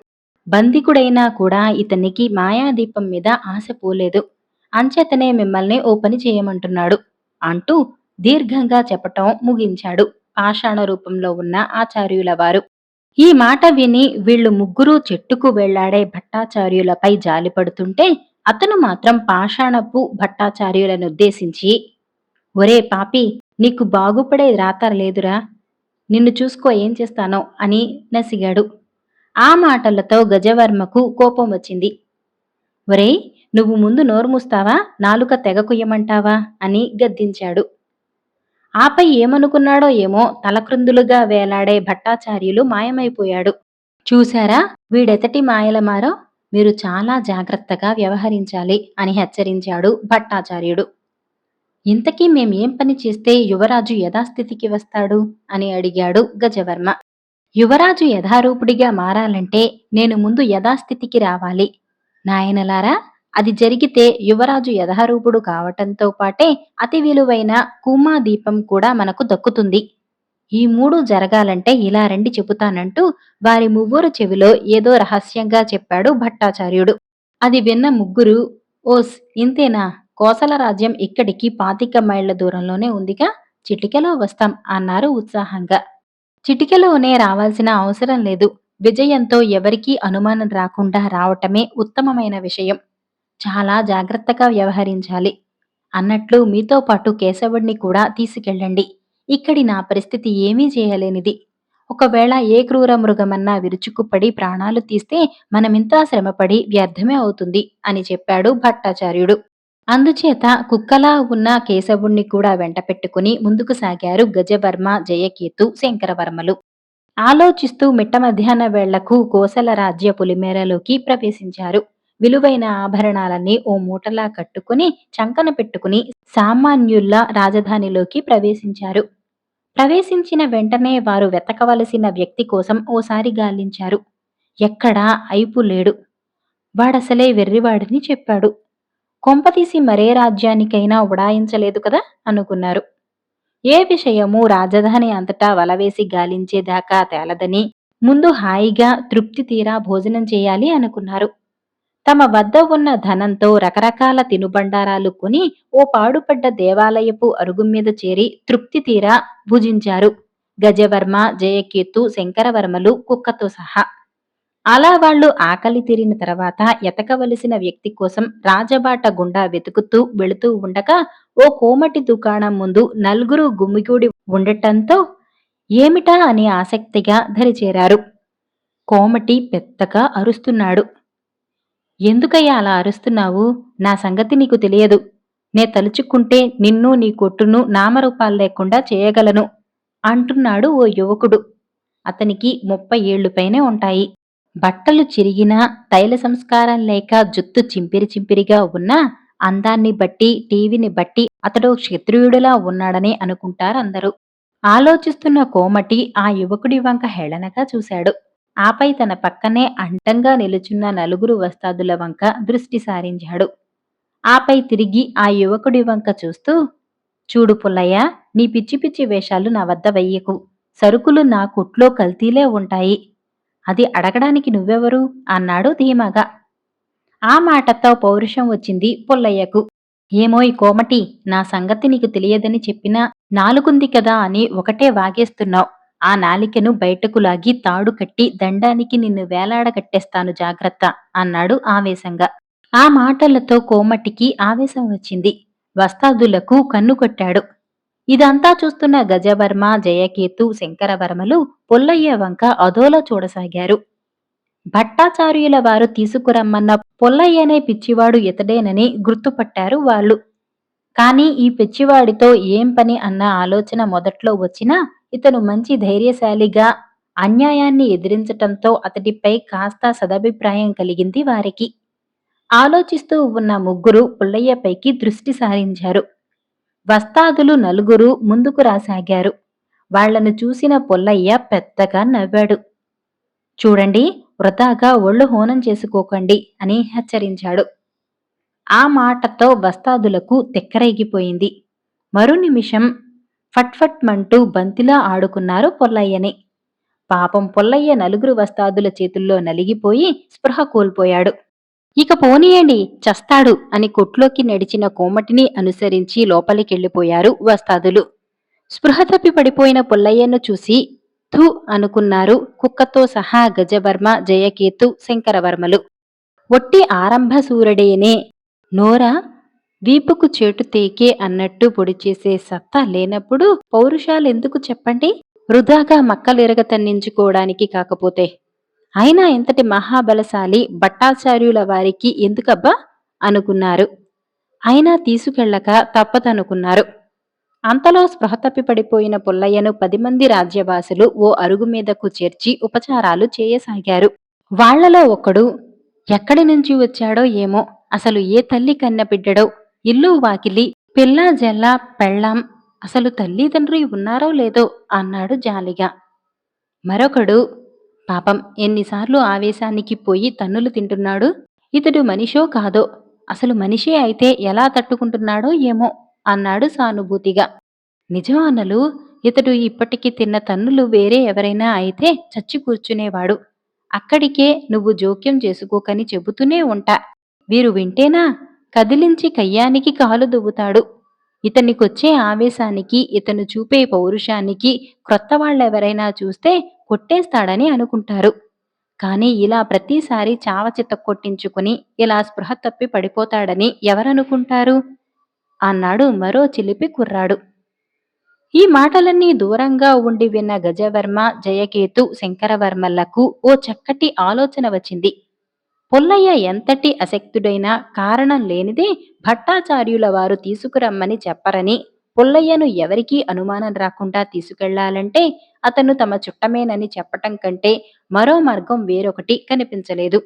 బంధికుడైనా కూడా ఇతనికి మాయాదీపం మీద ఆశ పోలేదు. అంచేతనే మిమ్మల్ని ఓ పని చేయమంటున్నాడు అంటూ దీర్ఘంగా చెప్పటం ముగించాడు పాషాణ రూపంలో ఉన్న ఆచార్యుల వారు. ఈ మాట విని వీళ్ళు ముగ్గురూ చెట్టుకు వెళ్లాడే భట్టాచార్యులపై జాలిపడుతుంటే అతను మాత్రం పాషాణపు భట్టాచార్యులనుద్దేశించి, ఒరే పాపి, నీకు బాగుపడే రాత లేదురా, నిన్ను చూసుకో ఏం చేస్తానో అని నసిగాడు. ఆ మాటలతో గజవర్మకు కోపం వచ్చింది. ఒరేయ్, నువ్వు ముందు నోరుమూస్తావా, నాలుక తెగకుయ్యమంటావా అని గద్దించాడు. ఆపై ఏమనుకున్నాడో ఏమో తలక్రిందులుగా వేలాడే భట్టాచార్యులు మాయమైపోయాడు. చూశారా, వీడెతటి మాయలమారో, మీరు చాలా జాగ్రత్తగా వ్యవహరించాలి అని హెచ్చరించాడు భట్టాచార్యుడు. ఇంతకీ మేమేం పని చేస్తే యువరాజు యథాస్థితికి వస్తాడు అని అడిగాడు గజవర్మ. యువరాజు యథారూపుడిగా మారాలంటే నేను ముందు యథాస్థితికి రావాలి. నాయనలారా, అది జరిగితే యువరాజు యథారూపుడు కావటంతో పాటే అతి విలువైన కూమాదీపం కూడా మనకు దక్కుతుంది. ఈ 3 జరగాలంటే ఇలా రండి చెబుతానంటూ వారి ముగ్గురు చెవిలో ఏదో రహస్యంగా చెప్పాడు భట్టాచార్యుడు. అది విన్న ముగ్గురు, ఓస్ ఇంతేనా, కోసల రాజ్యం ఇక్కడికి 25 మైళ్ల దూరంలోనే ఉందిగా, చిటికెలో వస్తాం అన్నారు ఉత్సాహంగా. చిటికెలోనే రావాల్సిన అవసరం లేదు. విజయంతో ఎవరికీ అనుమానం రాకుండా రావటమే ఉత్తమమైన విషయం. చాలా జాగ్రత్తగా వ్యవహరించాలి. అన్నట్లు మీతో పాటు కేశవుణ్ణి కూడా తీసుకెళ్ళండి. ఇక్కడి నా పరిస్థితి ఏమీ చేయలేనిది. ఒకవేళ ఏ క్రూర మృగమన్నా విరుచుకుపడి ప్రాణాలు తీస్తే మనమింతా శ్రమపడి వ్యర్థమే అవుతుంది అని చెప్పాడు భట్టాచార్యుడు. అందుచేత కుక్కలా ఉన్న కేశవుణ్ణి కూడా వెంట పెట్టుకుని ముందుకు సాగారు గజవర్మ, జయకేతు, శంకరవర్మలు. ఆలోచిస్తూ మిట్ట మధ్యాహ్న వేళకు కోసల రాజ్య పులిమేరలోకి ప్రవేశించారు. విలువైన ఆభరణాలన్నీ ఓ మూటలా కట్టుకుని చంకన పెట్టుకుని సామాన్యుల్లా రాజధానిలోకి ప్రవేశించారు. ప్రవేశించిన వెంటనే వారు వెతకవలసిన వ్యక్తి కోసం ఓసారి గాలించారు. ఎక్కడా అయిపు లేడు. వాడసలే వెర్రివాడిని చెప్పాడు. కొంపతీసి మరే రాజ్యానికైనా ఉడాయించలేదు కదా అనుకున్నారు. ఏ విషయమూ రాజధాని అంతటా వలవేసి గాలించేదాకా తేలదని, ముందు హాయిగా తృప్తి తీరా భోజనం చేయాలి అనుకున్నారు. తమ వద్ద ఉన్న ధనంతో రకరకాల తినుబండారాలు కొని ఓ పాడుపడ్డ దేవాలయపు అరుగుమీద చేరి తృప్తి తీరా భుజించారు గజవర్మ, జయకేతు, శంకరవర్మలు కుక్కతో సహా. అలా వాళ్ళు ఆకలి తీరిన తర్వాత ఎతకవలసిన వ్యక్తి కోసం రాజబాట గుండా వెతుకుతూ వెళుతూ ఉండగా ఓ కోమటి దుకాణం ముందు నలుగురు గుమిగూడి ఉండటంతో ఏమిటా అని ఆసక్తిగా దరిచేరారు. కోమటి పెద్దగా అరుస్తున్నాడు. ఎందుకయ్యా అలా అరుస్తున్నావు? నా సంగతి నీకు తెలియదు. నే తలుచుకుంటే నిన్ను నీ కొట్టును నామరూపాలు లేకుండా చేయగలను అంటున్నాడు ఓ యువకుడు. అతనికి 30 ఏళ్లు పైనే ఉంటాయి. బట్టలు చిరిగినా, తైల సంస్కారం లేక జుత్తు చింపిరి చింపిరిగా ఉన్నా అందాన్ని బట్టి, టీవీని బట్టి అతడు క్షత్రియుడిలా ఉన్నాడని అనుకుంటారందరూ. ఆలోచిస్తున్న కోమటి ఆ యువకుడి వంక హేళనగా చూశాడు. ఆపై తన పక్కనే అడ్డంగా నిలుచున్న నలుగురు వస్తాదుల వంక దృష్టి సారించాడు. ఆపై తిరిగి ఆ యువకుడి వంక చూస్తూ, చూడు పుల్లయ్య, నీ పిచ్చి పిచ్చి వేషాలు నా వద్ద వెయ్యకు. సరుకులు నా కొట్లో కల్తీలే ఉంటాయి. అది అడగడానికి నువ్వెవరు అన్నాడు ధీమాగా. ఆ మాటతో పౌరుషం వచ్చింది పుల్లయ్యకు. ఏమోయ్ కోమటి, నా సంగతి నీకు తెలియదని చెప్పినా నాలుగుంది కదా అని ఒకటే వాగేస్తున్నావు. ఆ నాలికను బయటకు లాగి తాడు కట్టి దండానికి నిన్ను వేలాడగట్టేస్తాను జాగ్రత్త అన్నాడు ఆవేశంగా. ఆ మాటలతో కోమటికి ఆవేశం వచ్చింది. వస్తాదులకు కన్ను కొట్టాడు. ఇదంతా చూస్తున్న గజవర్మ, జయకేతు, శంకరవర్మలు పుల్లయ్య వంక అదోలా చూడసాగారు. భట్టాచార్యుల వారు తీసుకురమ్మన్న పుల్లయ్యనే పిచ్చివాడు ఇతడేనని గుర్తుపట్టారు వాళ్ళు. కాని ఈ పిచ్చివాడితో ఏం పని అన్న ఆలోచన మొదట్లో వచ్చినా ఇతను మంచి ధైర్యశాలిగా అన్యాయాన్ని ఎదిరించటంతో అతడిపై కాస్త సదభిప్రాయం కలిగింది వారికి. ఆలోచిస్తూ ఉన్న ముగ్గురు పుల్లయ్యపైకి దృష్టి సారించారు. వస్తాదులు నలుగురు ముందుకు రాసాగారు. వాళ్లను చూసిన పుల్లయ్య పెద్దగా నవ్వాడు. చూడండి, వృధాగా ఒళ్ళు హోనం చేసుకోకండి అని హెచ్చరించాడు. ఆ మాటతో వస్తాదులకు తెక్కరేగిపోయింది. మరు నిమిషం ఫట్ఫట్మంటూ బంతిలా ఆడుకున్నారు పుల్లయ్యని. పాపం పుల్లయ్య నలుగురు వస్తాదుల చేతుల్లో నలిగిపోయి స్పృహ కోల్పోయాడు. ఇక పోనీయండి, చస్తాడు అని కొట్లోకి నడిచిన కోమటిని అనుసరించి లోపలికెళ్లిపోయారు వస్తాదులు. స్పృహ తప్పి పడిపోయిన పుల్లయ్యను చూసి థు అనుకున్నారు కుక్కతో సహా గజవర్మ, జయకేతు, శంకరవర్మలు. ఒట్టి ఆరంభసూరుడేనే, నోరా వీపుకు చేటు తేకే అన్నట్టు పొడిచేసే సత్తా లేనప్పుడు పౌరుషాలెందుకు చెప్పండి? వృధాగా మక్కలిరగతన్నించుకోవడానికి కాకపోతే. అయినా ఇంతటి మహాబలశాలి భట్టాచార్యుల వారికి ఎందుకబ్బా అనుకున్నారు. అయినా తీసుకెళ్ళక తప్పదనుకున్నారు. అంతలో స్పృహ తప్పి పడిపోయిన పుల్లయ్యను 10 మంది రాజ్యవాసులు ఓ అరుగు మీదకు చేర్చి ఉపచారాలు చేయసాగారు. వాళ్లలో ఒకడు ఎక్కడి నుంచి వచ్చాడో ఏమో, అసలు ఏ తల్లి కన్న బిడ్డడో, ఇల్లు వాకిలి, పిల్లా జల్లా పెళ్ళాం, అసలు తల్లిదండ్రి ఉన్నారో లేదో అన్నాడు జాలిగా. మరొకడు, పాపం ఎన్నిసార్లు ఆవేశానికి పోయి తన్నులు తింటున్నాడు. ఇతడు మనిషో కాదో, అసలు మనిషే అయితే ఎలా తట్టుకుంటున్నాడో ఏమో అన్నాడు సానుభూతిగా. నిజం అన్నలు, ఇతడు ఇప్పటికి తిన్న తన్నులు వేరే ఎవరైనా అయితే చచ్చి కూర్చునేవాడు. అక్కడికే నువ్వు జోక్యం చేసుకోకని చెబుతూనే ఉంటా. వీరు వింటేనా కదిలించి కయ్యానికి కాలు దువ్వుతాడు. ఇతనికొచ్చే ఆవేశానికి, ఇతను చూపే పౌరుషానికి క్రొత్త వాళ్ళెవరైనా చూస్తే కొట్టేస్తాడని అనుకుంటారు. కాని ఇలా ప్రతిసారి చావచిత కొట్టించుకుని ఇలా స్పృహ తప్పి పడిపోతాడని ఎవరనుకుంటారు అన్నాడు మరో చిలిపి కుర్రాడు. ఈ మాటలన్నీ దూరంగా ఉండి విన్న గజవర్మ, జయకేతు, శంకరవర్మలకు ఓ చక్కటి ఆలోచన వచ్చింది. పుల్లయ్య ఎంతటి అశక్తుడైనా కారణం లేనిదే భట్టాచార్యుల వారు తీసుకురమ్మని చెప్పరని, పుల్లయ్యను ఎవరికీ అనుమానం రాకుండా తీసుకెళ్లాలంటే అతను తమ చుట్టమేనని చెప్పటం కంటే మరో మార్గం వేరొకటి కనిపించలేదు.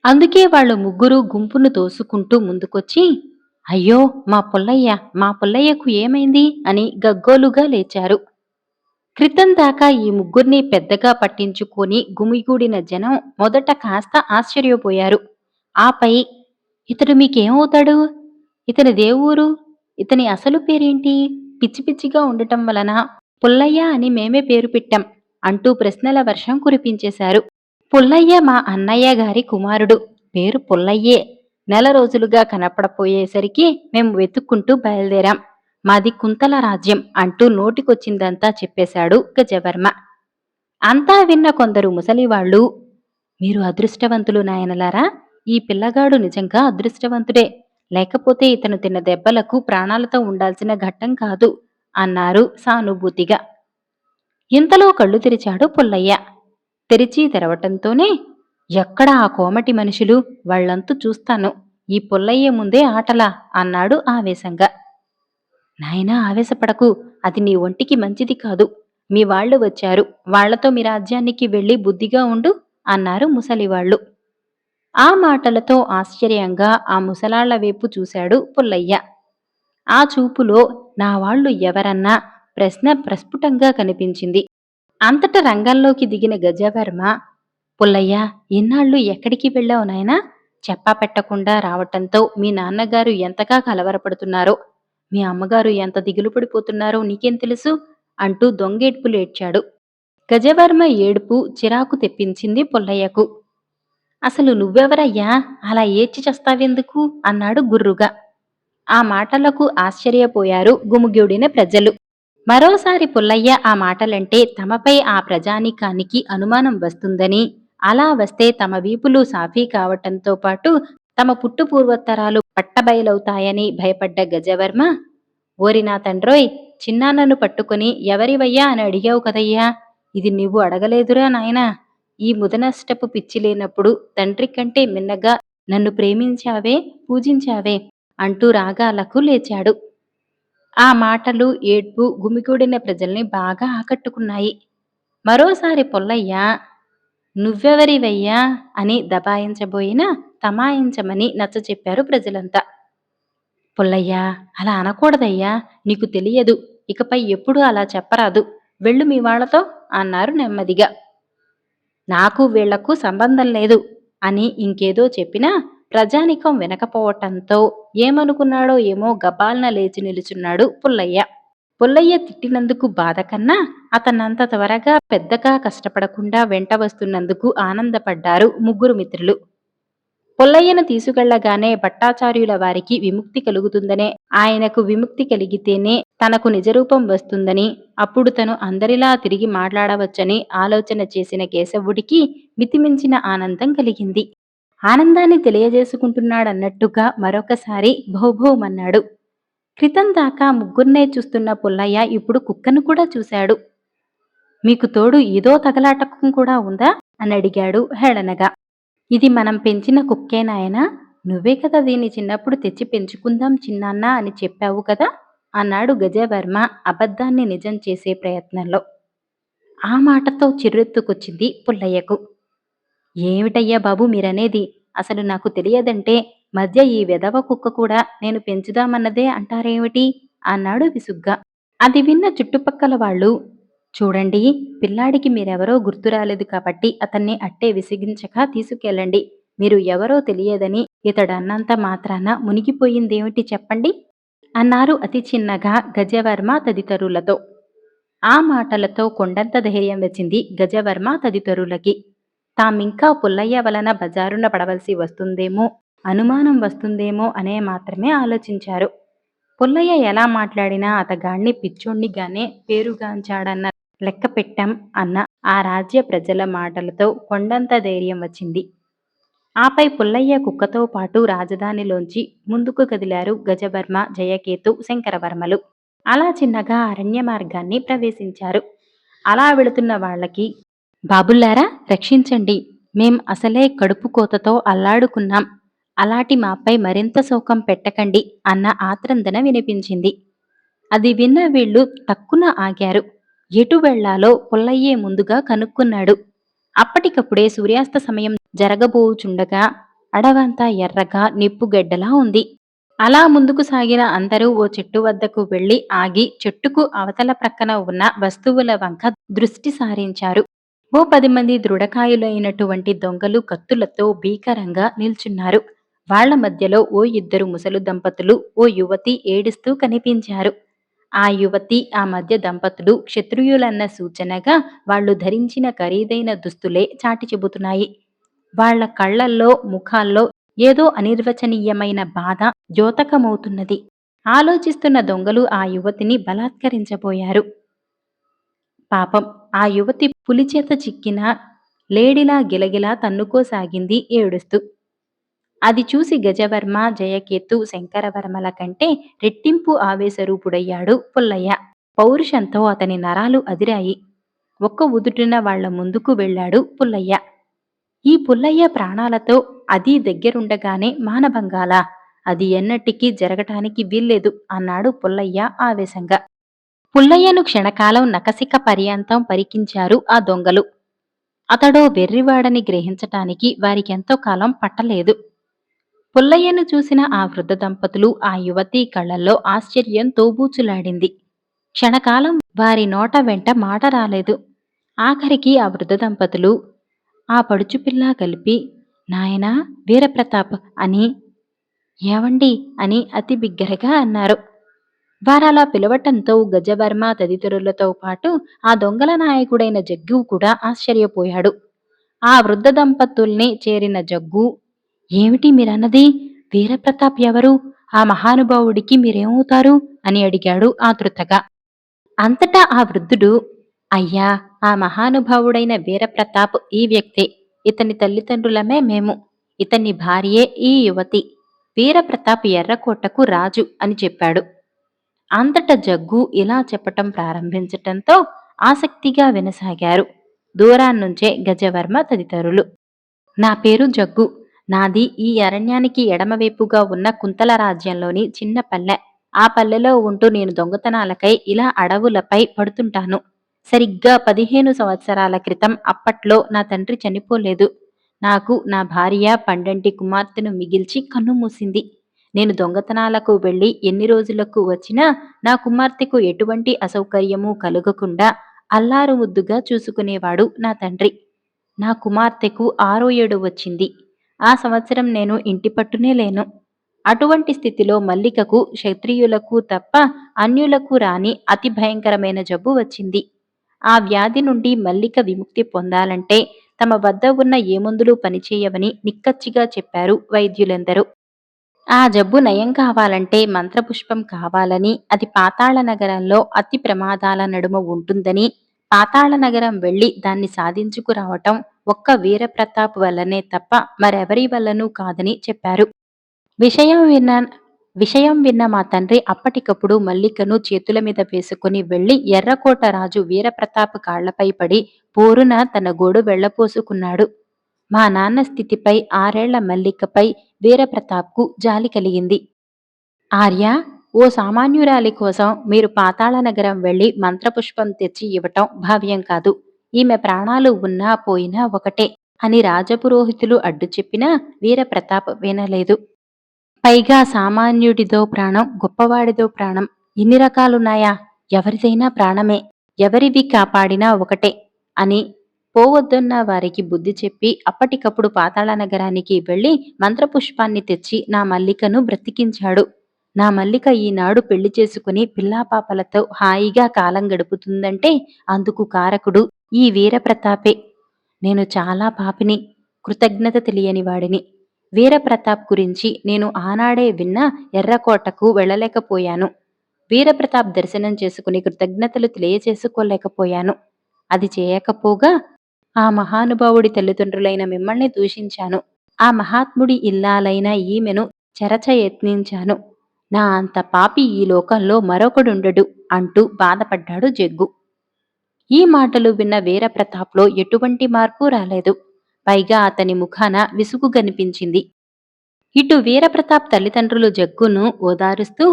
అందుకే వాళ్ళు ముగ్గురు గుంపును తోసుకుంటూ ముందుకొచ్చి, అయ్యో మా పుల్లయ్య, మా పుల్లయ్యకు ఏమైంది అని గగ్గోలుగా లేచారు. క్రితం దాకా ఈ ముగ్గుర్ని పెద్దగా పట్టించుకొని గుమిగూడిన జనం మొదట కాస్త ఆశ్చర్యపోయారు. ఆపై ఇతడు మీకేమవుతాడు? ఇతని దేవూరు? ఇతని అసలు పేరేంటి? పిచ్చి పిచ్చిగా ఉండటం వలన పుల్లయ్య అని మేమే పేరు పెట్టాం అంటూ ప్రశ్నల వర్షం కురిపించేశారు. పుల్లయ్య మా అన్నయ్య గారి కుమారుడు. పేరు పుల్లయ్యే. నెల రోజులుగా కనపడపోయేసరికి మేం వెతుక్కుంటూ బయలుదేరాం. మాది కుంతల రాజ్యం అంటూ నోటికొచ్చిందంతా చెప్పేశాడు గజవర్మ. అంతా విన్న కొందరు ముసలివాళ్లు, మీరు అదృష్టవంతులు నాయనలారా. ఈ పిల్లగాడు నిజంగా అదృష్టవంతుడే. లేకపోతే ఇతను తిన్న దెబ్బలకు ప్రాణాలతో ఉండాల్సిన ఘట్టం కాదు అన్నారు సానుభూతిగా. ఇంతలో కళ్ళు తెరిచాడు పుల్లయ్య. తెరిచి తెరవటంతోనే, ఎక్కడ ఆ కోమటి మనుషులు? వాళ్ళంతు చూస్తాను. ఈ పుల్లయ్య ముందే ఆటలా అన్నాడు ఆవేశంగా. నాయనా ఆవేశపడకు. అది నీ ఒంటికి మంచిది కాదు. మీ వాళ్ళు వచ్చారు. వాళ్లతో మీ రాజ్యానికి వెళ్ళి బుద్ధిగా ఉండు అన్నారు ముసలివాళ్లు. ఆ మాటలతో ఆశ్చర్యంగా ఆ ముసలాళ్ల వైపు చూశాడు పుల్లయ్య. ఆ చూపులో నా వాళ్ళు ఎవరన్నా ప్రశ్న ప్రస్ఫుటంగా కనిపించింది. అంతట రంగంలోకి దిగిన గజవర్మ, పుల్లయ్య, ఇన్నాళ్ళు ఎక్కడికి వెళ్ళావు నాయనా? చెప్పా పెట్టకుండా రావటంతో మీ నాన్నగారు ఎంతగా కలవరపడుతున్నారో, మీ అమ్మగారు ఎంత దిగులు పడిపోతున్నారో నీకేం తెలుసు అంటూ దొంగేడ్పులు ఏడ్చాడు. గజవర్మ ఏడుపు చిరాకు తెప్పించింది పుల్లయ్యకు. అసలు నువ్వెవరయ్యా? అలా ఏడ్చి చస్తావెందుకు అన్నాడు గుర్రుగా. ఆ మాటలకు ఆశ్చర్యపోయారు గుమిగూడిన ప్రజలు. మరోసారి పుల్లయ్య ఆ మాటలంటే తమపై ఆ ప్రజానీకానికి అనుమానం వస్తుందని, అలా వస్తే తమ వీపులు సాఫీ కావటంతో పాటు తమ పుట్టు పూర్వోత్తరాలు పట్టబయలవుతాయని భయపడ్డ గజవర్మ, ఓరి నా తండ్రోయ్, చిన్నాన్నను పట్టుకుని ఎవరివయ్యా అని అడిగావు కదయ్యా, ఇది నువ్వు అడగలేదురా నాయనా. ఈ ముదనష్టపు పిచ్చి లేనప్పుడు తండ్రి కంటే మిన్నగా నన్ను ప్రేమించావే, పూజించావే అంటూ రాగాలకు లేచాడు. ఆ మాటలు, ఏడ్పు గుమిగూడిన ప్రజల్ని బాగా ఆకట్టుకున్నాయి. మరోసారి పుల్లయ్య, నువ్వెవరివయ్యా అని దబాయించబోయినా తమాయించమని నచ్చచెప్పారు ప్రజలంతా. పుల్లయ్యా, అలా అనకూడదయ్యా. నీకు తెలియదు. ఇకపై ఎప్పుడూ అలా చెప్పరాదు. వెళ్ళు మీ వాళ్లతో అన్నారు నెమ్మదిగా. నాకు వీళ్లకు సంబంధం లేదు అని ఇంకేదో చెప్పినా ప్రజానికం వినకపోవటంతో ఏమనుకున్నాడో ఏమో గబాల్న లేచి నిలుచున్నాడు పుల్లయ్య. పుల్లయ్య తిట్టినందుకు బాధ కన్నా అతన్నంత త్వరగా పెద్దగా కష్టపడకుండా వెంట వస్తున్నందుకు ఆనందపడ్డారు ముగ్గురు మిత్రులు. పుల్లయ్యను తీసుకెళ్లగానే భట్టాచార్యుల వారికి విముక్తి కలుగుతుందనే, ఆయనకు విముక్తి కలిగితేనే తనకు నిజరూపం వస్తుందని, అప్పుడు తను అందరిలా తిరిగి మాట్లాడవచ్చని ఆలోచన చేసిన కేశవుడికి మితిమించిన ఆనందం కలిగింది. ఆనందాన్ని తెలియజేసుకుంటున్నాడన్నట్టుగా మరొకసారి భౌభౌమన్నాడు. క్రితం దాకా ముగ్గుర్నే చూస్తున్న పుల్లయ్య ఇప్పుడు కుక్కను కూడా చూశాడు. మీకు తోడు ఇదో తగలాటకం కూడా ఉందా అని అడిగాడు హేళనగా. ఇది మనం పెంచిన కుక్కే నాయనా. నువ్వే కదా దీన్ని చిన్నప్పుడు తెచ్చి పెంచుకుందాం చిన్నాన్నా అని చెప్పావు కదా అన్నాడు గజవర్మ అబద్ధాన్ని నిజం చేసే ప్రయత్నంలో. ఆ మాటతో చిర్రెత్తుకొచ్చింది పుల్లయ్యకు. ఏమిటయ్యా బాబు మీరనేది? అసలు నాకు తెలియదంటే మధ్య ఈ వెధవ కుక్క కూడా నేను పెంచుదామన్నదే అంటారేమిటి అన్నాడు విసుగ్గా. అది విన్న చుట్టుపక్కల వాళ్ళు, చూడండి, పిల్లాడికి మీరెవరో గుర్తు రాలేదు కాబట్టి అతన్ని అట్టే విసిగించక తీసుకెళ్ళండి. మీరు ఎవరో తెలియదని ఇతడన్నంత మాత్రాన మునిగిపోయిందేమిటి చెప్పండి అన్నారు అతి చిన్నగా గజవర్మ తదితరులతో. ఆ మాటలతో కొండంత ధైర్యం వచ్చింది గజవర్మ తదితరులకి. తామింకా పుల్లయ్య వలన బజారున పడవలసి వస్తుందేమో, అనుమానం వస్తుందేమో అనే మాత్రమే ఆలోచించారు. పుల్లయ్య ఎలా మాట్లాడినా అతగాణ్ణి పిచ్చోణ్ణిగానే పేరుగాంచాడన్న లెక్క పెట్టాం అన్న ఆ రాజ్య ప్రజల మాటలతో కొండంత ధైర్యం వచ్చింది. ఆపై పుల్లయ్య కుక్కతో పాటు రాజధానిలోంచి ముందుకు కదిలారు గజవర్మ, జయకేతు, శంకరవర్మలు. అలా చిన్నగా అరణ్య మార్గాన్ని ప్రవేశించారు. అలా వెళుతున్న వాళ్ళకి, బాబుల్లారా రక్షించండి, మేం అసలే కడుపు కోతతో అల్లాడుకున్నాం, అలాటి మాపై మరింత శోకం పెట్టకండి అన్న ఆత్రందన వినిపించింది. అది విన్న వీళ్ళు టక్కున ఆగారు. ఎటు వెళ్లాలో పుల్లయ్యే ముందుగా కనుక్కున్నాడు. అప్పటికప్పుడే సూర్యాస్త సమయం జరగబోచుండగా అడవంతా ఎర్రగా నిప్పుగెడ్డలా ఉంది. అలా ముందుకు సాగిన అందరూ ఓ చెట్టు వద్దకు వెళ్లి ఆగి చెట్టుకు అవతల ప్రక్కన ఉన్న వస్తువుల వంక దృష్టి సారించారు. ఓ 10 మంది దృఢకాయులైనటువంటి దొంగలు కత్తులతో భీకరంగా నిల్చున్నారు. వాళ్ళ మధ్యలో ఓ ఇద్దరు ముసలు దంపతులు, ఓ యువతి ఏడుస్తూ కనిపించారు. ఆ యువతి, ఆ మధ్య దంపతులు క్షత్రియులన్న సూచనగా వాళ్ళు ధరించిన ఖరీదైన దుస్తులే చాటి చెబుతున్నాయి. వాళ్ళ కళ్ళల్లో, ముఖాల్లో ఏదో అనిర్వచనీయమైన బాధ ద్యోతకమవుతున్నది. ఆలోచిస్తున్న దొంగలు ఆ యువతిని బలాత్కరించబోయారు. పాపం ఆ యువతి పులిచేత చిక్కిన లేడిలా గిలగిలా తన్నుకోసాగింది ఏడుస్తూ. అది చూసి గజవర్మ, జయకేతు, శంకరవర్మల కంటే రెట్టింపు ఆవేశరూపుడయ్యాడు పుల్లయ్య. పౌరుషంతో అతని నరాలు అదిరాయి. ఒక్క ఉదుటున వాళ్ల ముందుకు వెళ్ళాడు పుల్లయ్య. ఈ పుల్లయ్య ప్రాణాలతో అది దగ్గరుండగానే మానభంగాలా? అది ఎన్నటికీ జరగటానికి వీల్లేదు అన్నాడు పుల్లయ్య ఆవేశంగా. పుల్లయ్యను క్షణకాలం నకసిక పర్యంతం పరికించారు ఆ దొంగలు. అతడో వెర్రివాడని గ్రహించటానికి వారికెంతో కాలం పట్టలేదు. పుల్లయ్యను చూసిన ఆ వృద్ధ దంపతులు, ఆ యువతి కళ్ళల్లో ఆశ్చర్యం తోబూచులాడింది. క్షణకాలం వారి నోట వెంట మాట రాలేదు. ఆఖరికి ఆ వృద్ధ దంపతులు ఆ పడుచుపిల్ల కలిపి, నాయనా వీరప్రతాప్ అని, ఏవండి అని అతి బిగ్గరగా అన్నారు. వారలా పిలవటంతో గజవర్మ తదితరులతో పాటు ఆ దొంగల నాయకుడైన జగ్గు కూడా ఆశ్చర్యపోయాడు. ఆ వృద్ధ దంపతుల్ని చేరిన జగ్గు, ఏమిటి మీరన్నది? వీరప్రతాప్ ఎవరు? ఆ మహానుభావుడికి మీరేమవుతారు అని అడిగాడు ఆతృతగా. అంతటా ఆ వృద్ధుడు, అయ్యా, ఆ మహానుభావుడైన వీరప్రతాప్ ఈ వ్యక్తే. ఇతని తల్లిదండ్రులమే మేము. ఇతని భార్యే ఈ యువతి. వీరప్రతాప్ ఎర్రకోటకు రాజు అని చెప్పాడు. అంతట జగ్గు ఇలా చెప్పటం ప్రారంభించటంతో ఆసక్తిగా వినసాగారు దూరాన్నుంచే గజవర్మ తదితరులు. నా పేరు జగ్గు. నాది ఈ అరణ్యానికి ఎడమవైపుగా ఉన్న కుంతల రాజ్యంలోని చిన్న పల్లె. ఆ పల్లెలో ఉంటూ నేను దొంగతనాలకై ఇలా అడవులపై పడుతుంటాను. సరిగ్గా 15 సంవత్సరాల క్రితం అప్పట్లో నా తండ్రి చనిపోలేదు. నాకు నా భార్య పండంటి కుమార్తెను మిగిల్చి కన్నుమూసింది. నేను దొంగతనాలకు వెళ్లి ఎన్ని రోజులకు వచ్చినా నా కుమార్తెకు ఎటువంటి అసౌకర్యమూ కలుగకుండా అల్లారు ముద్దుగా చూసుకునేవాడు నా తండ్రి. నా కుమార్తెకు 6వ ఏడు వచ్చింది. ఆ సంవత్సరం నేను ఇంటి పట్టునే లేను. అటువంటి స్థితిలో మల్లికకు క్షత్రియులకు తప్ప అన్యులకు రాని అతి భయంకరమైన జబ్బు వచ్చింది. ఆ వ్యాధి నుండి మల్లిక విముక్తి పొందాలంటే తమ వద్ద ఉన్న ఏ మందులు పనిచేయవని నిక్కచ్చిగా చెప్పారు వైద్యులెందరూ. ఆ జబ్బు నయం కావాలంటే మంత్రపుష్పం కావాలని, అది పాతాళ నగరంలో అతి ప్రమాదాల నడుమ ఉంటుందని, పాతాళ నగరం వెళ్లి దాన్ని సాధించుకురావటం ఒక్క వీరప్రతాప్ వల్లనే తప్ప మరెవరి వల్లనూ కాదని చెప్పారు. విషయం విన్న విషయం విన్న మా తండ్రి అప్పటికప్పుడు మల్లికను చేతుల మీద వేసుకుని వెళ్లి ఎర్రకోట రాజు వీరప్రతాప్ కాళ్లపై పడి పోరున తన గోడు వెళ్లపోసుకున్నాడు. మా నాన్న స్థితిపై 6 ఏళ్ల మల్లికపై వీరప్రతాప్కు జాలి కలిగింది. ఆర్య, ఓ సామాన్యురాలి కోసం మీరు పాతాళ నగరం వెళ్లి మంత్రపుష్పం తెచ్చి ఇవ్వటం భావ్యం కాదు. ఈమె ప్రాణాలు ఉన్నా పోయినా ఒకటే అని రాజపురోహితులు అడ్డు చెప్పినా వీరప్రతాప్ వినలేదు. పైగా సామాన్యుడిదో ప్రాణం, గొప్పవాడిదో ప్రాణం, ఇన్ని రకాలున్నాయా? ఎవరిదైనా ప్రాణమే, ఎవరివి కాపాడినా ఒకటే అని పోవద్దన్న వారికి బుద్ధి చెప్పి అప్పటికప్పుడు పాతాళ నగరానికి వెళ్లి మంత్రపుష్పాన్ని తెచ్చి నా మల్లికను బ్రతికించాడు. నా మల్లిక ఈనాడు పెళ్లి చేసుకుని పిల్లాపాపలతో హాయిగా కాలం గడుపుతుందంటే అందుకు కారకుడు ఈ వీరప్రతాపే. నేను చాలా పాపిని, కృతజ్ఞత తెలియని వాడిని. వీరప్రతాప్ గురించి నేను ఆనాడే విన్నా ఎర్రకోటకు వెళ్ళలేకపోయాను. వీరప్రతాప్ దర్శనం చేసుకుని కృతజ్ఞతలు తెలియచేసుకోలేకపోయాను. అది చేయకపోగా ఆ మహానుభావుడి తల్లిదండ్రులైన మిమ్మల్ని దూషించాను. ఆ మహాత్ముడి ఇల్లాలైన ఈమెను చెరచ యత్నించాను. నా అంత పాపి ఈ లోకంలో మరొకడుండడు అంటూ బాధపడ్డాడు జగ్గు. ఈ మాటలు విన్న వీరప్రతాప్లో ఎటువంటి మార్పు రాలేదు. పైగా అతని ముఖాన విసుగు కనిపించింది. ఇటు వీరప్రతాప్ తల్లిదండ్రులు జగ్గును ఓదారుస్తూ,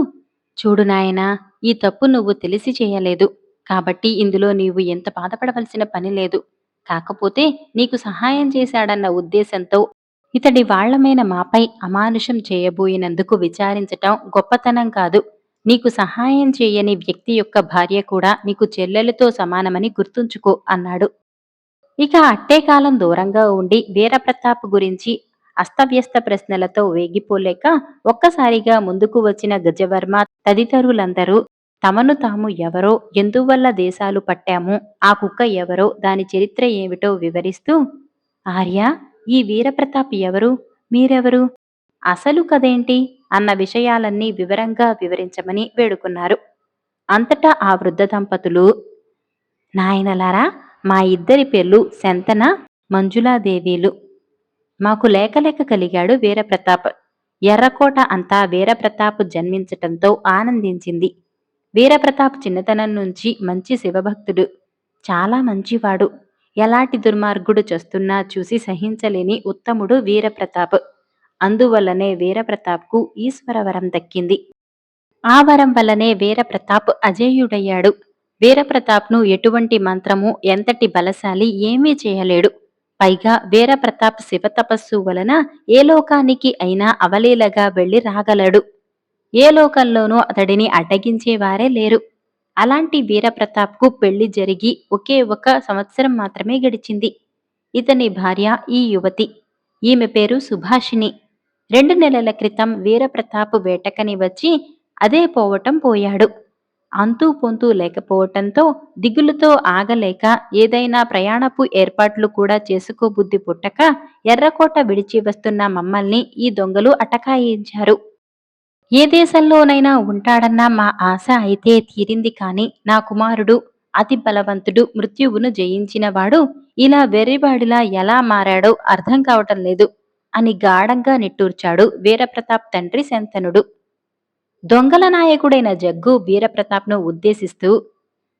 చూడు నాయనా, ఈ తప్పు నువ్వు తెలిసి చేయలేదు. కాబట్టి ఇందులో నీవు ఎంత బాధపడవలసిన పని లేదు. కాకపోతే నీకు సహాయం చేశాడన్న ఉద్దేశంతో ఇతడి వాళ్లమైన మాపై అమానుషం చేయబోయినందుకు విచారించటం గొప్పతనం కాదు. నీకు సహాయం చేయని వ్యక్తి యొక్క భార్య కూడా నీకు చెల్లెలతో సమానమని గుర్తుంచుకో అన్నాడు. ఇక అట్టే కాలం దూరంగా ఉండి వీరప్రతాప్ గురించి అస్తవ్యస్త ప్రశ్నలతో వేగిపోలేక ఒక్కసారిగా ముందుకు వచ్చిన గజవర్మ తదితరులందరూ తమను తాము ఎవరో, ఎందువల్ల దేశాలు పట్టామో, ఆ కుక్క ఎవరో, దాని చరిత్ర ఏమిటో వివరిస్తూ, ఆర్య, ఈ వీరప్రతాప్ ఎవరు, మీరెవరు, అసలు కదేంటి అన్న విషయాలన్నీ వివరంగా వివరించమని వేడుకున్నారు. అంతటా ఆ వృద్ధ దంపతులు, నాయనలారా, మా ఇద్దరి పేర్లు శంతన, మంజులాదేవీలు. మాకు లేక కలిగాడు వీరప్రతాప్. ఎర్రకోట అంతా వీరప్రతాప్ జన్మించటంతో ఆనందించింది. వీరప్రతాప్ చిన్నతనం నుంచి మంచి శివభక్తుడు. చాలా మంచివాడు. ఎలాంటి దుర్మార్గుడు చస్తున్నా చూసి సహించలేని ఉత్తముడు వీరప్రతాప్. అందువల్లనే వీరప్రతాప్కు ఈశ్వరవరం దక్కింది. ఆ వరం వల్లనే వీరప్రతాప్ అజేయుడయ్యాడు. వీరప్రతాప్ను ఎటువంటి మంత్రము, ఎంతటి బలశాలి ఏమీ చేయలేడు. పైగా వీరప్రతాప్ శివతపస్సు వలన ఏ లోకానికి అయినా అవలీలగా వెళ్లి రాగలడు. ఏ లోకంలోనూ అతడిని అడ్డగించేవారే లేరు. అలాంటి వీరప్రతాప్కు పెళ్లి జరిగి ఒకే ఒక సంవత్సరం మాత్రమే గడిచింది. ఇతని భార్య ఈ యువతి. ఈమె పేరు సుభాషిణి. 2 నెలల క్రితం వీరప్రతాప్ వేటకని వచ్చి అదే పోవటం పోయాడు. అంతూ పొంతూ లేకపోవటంతో దిగులుతో ఆగలేక ఏదైనా ప్రయాణపు ఏర్పాట్లు కూడా చేసుకోబుద్ధి పుట్టక ఎర్రకోట విడిచి వస్తున్న మమ్మల్ని ఈ దొంగలు అటకాయించారు. ఏ దేశంలోనైనా ఉంటాడన్న మా ఆశ అయితే తీరింది కాని నా కుమారుడు అతి బలవంతుడు, మృత్యువును జయించినవాడు ఇలా వెర్రివాడిలా ఎలా మారాడో అర్థం కావటం లేదు అని గాఢంగా నిట్టూర్చాడు వీరప్రతాప్ తండ్రి శంతనుడు. దొంగల నాయకుడైన జగ్గు వీరప్రతాప్ను ఉద్దేశిస్తూ,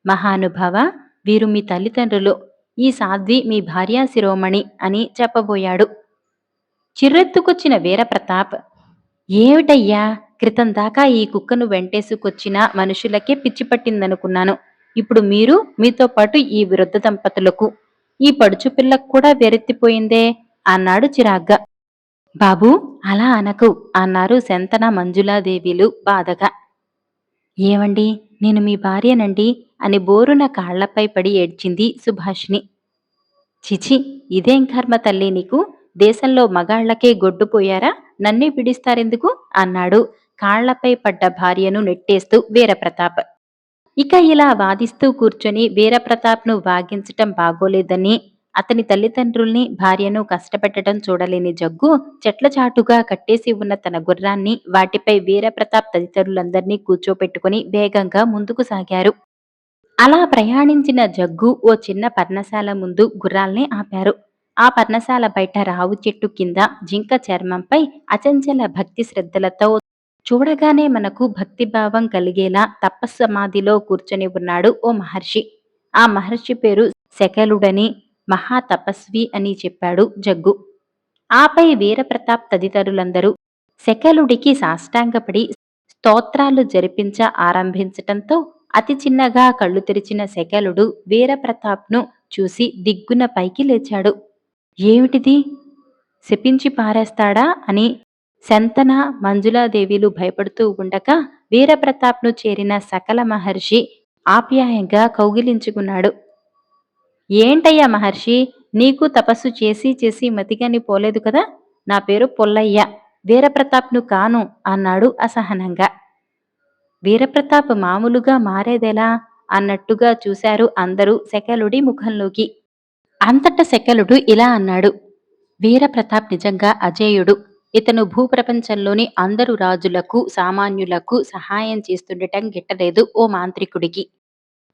మహానుభావ, వీరు మీ తల్లిదండ్రులు, ఈ సాధ్వి మీ భార్యా శిరోమణి అని చెప్పబోయాడు. చిర్రెత్తుకొచ్చిన వీరప్రతాప్, ఏమిటయ్యా, క్రితం దాకా ఈ కుక్కను వెంటేసుకొచ్చిన మనుషులకే పిచ్చి పట్టిందనుకున్నాను. ఇప్పుడు మీరు, మీతో పాటు ఈ వృద్ధ దంపతులకు, ఈ పడుచు పిల్లకు కూడా వెరెత్తిపోయిందే అన్నాడు చిరాగ్గా. బాబూ, అలా అనకు అన్నారు శంతన మంజులాదేవిలు బాధగా. ఏవండి, నేను మీ భార్యనండి అని బోరున కాళ్లపై పడి ఏడ్చింది సుభాషిణి. చిచి, ఇదేం కర్మ తల్లి నీకు, దేశంలో మగాళ్లకే గొడ్డుపోయారా, నన్నే పిడిస్తారెందుకు అన్నాడు కాళ్లపై పడ్డ భార్యను నెట్టేస్తూ వీరప్రతాప్. ఇక ఇలా వాదిస్తూ కూర్చొని వీరప్రతాప్ను వాగించటం బాగోలేదని అతని తల్లిదండ్రుల్ని, భార్యను కష్టపెట్టడం చూడలేని జగ్గు చెట్లచాటుగా కట్టేసి ఉన్న తన గుర్రాన్ని, వాటిపై వీరప్రతాప్ తదితరులందర్నీ కూర్చోపెట్టుకుని వేగంగా ముందుకు సాగారు. అలా ప్రయాణించిన జగ్గు ఓ చిన్న పర్ణశాల ముందు గుర్రాల్ని ఆపారు. ఆ పర్ణశాల బయట రావు చెట్టు కింద జింక చర్మంపై అచంచల భక్తి శ్రద్ధలతో చూడగానే మనకు భక్తిభావం కలిగేలా తపస్సమాధిలో కూర్చొని ఉన్నాడు ఓ మహర్షి. ఆ మహర్షి పేరు శకలుడని, మహాతపస్వి అని చెప్పాడు జగ్గు. ఆపై వీరప్రతాప్ తదితరులందరూ శకలుడికి సాష్టాంగపడి స్తోత్రాలు జరిపించ ఆరంభించటంతో అతి చిన్నగా కళ్ళు తెరిచిన శకలుడు వీరప్రతాప్ను చూసి దిగ్గున పైకి లేచాడు. ఏమిటిది, శపించి పారేస్తాడా అని శంతన మంజులాదేవిలు భయపడుతూ ఉండగా వీరప్రతాప్ను చేరిన సకల మహర్షి ఆప్యాయంగా కౌగిలించుకున్నాడు. ఏంటయ్యా మహర్షి, నీకు తపస్సు చేసి చేసి మతిగాని పోలేదు కదా, నా పేరు పొల్లయ్య, వీరప్రతాప్ను కాను అన్నాడు అసహనంగా. వీరప్రతాప్ మామూలుగా మారేదెలా అన్నట్టుగా చూశారు అందరూ శకలుడి ముఖంలోకి. అంతట శకలుడు ఇలా అన్నాడు, వీరప్రతాప్ నిజంగా అజేయుడు. ఇతను భూప్రపంచంలోని అందరు రాజులకు, సామాన్యులకు సహాయం చేస్తుండటం గిట్టలేదు ఓ మాంత్రికుడికి.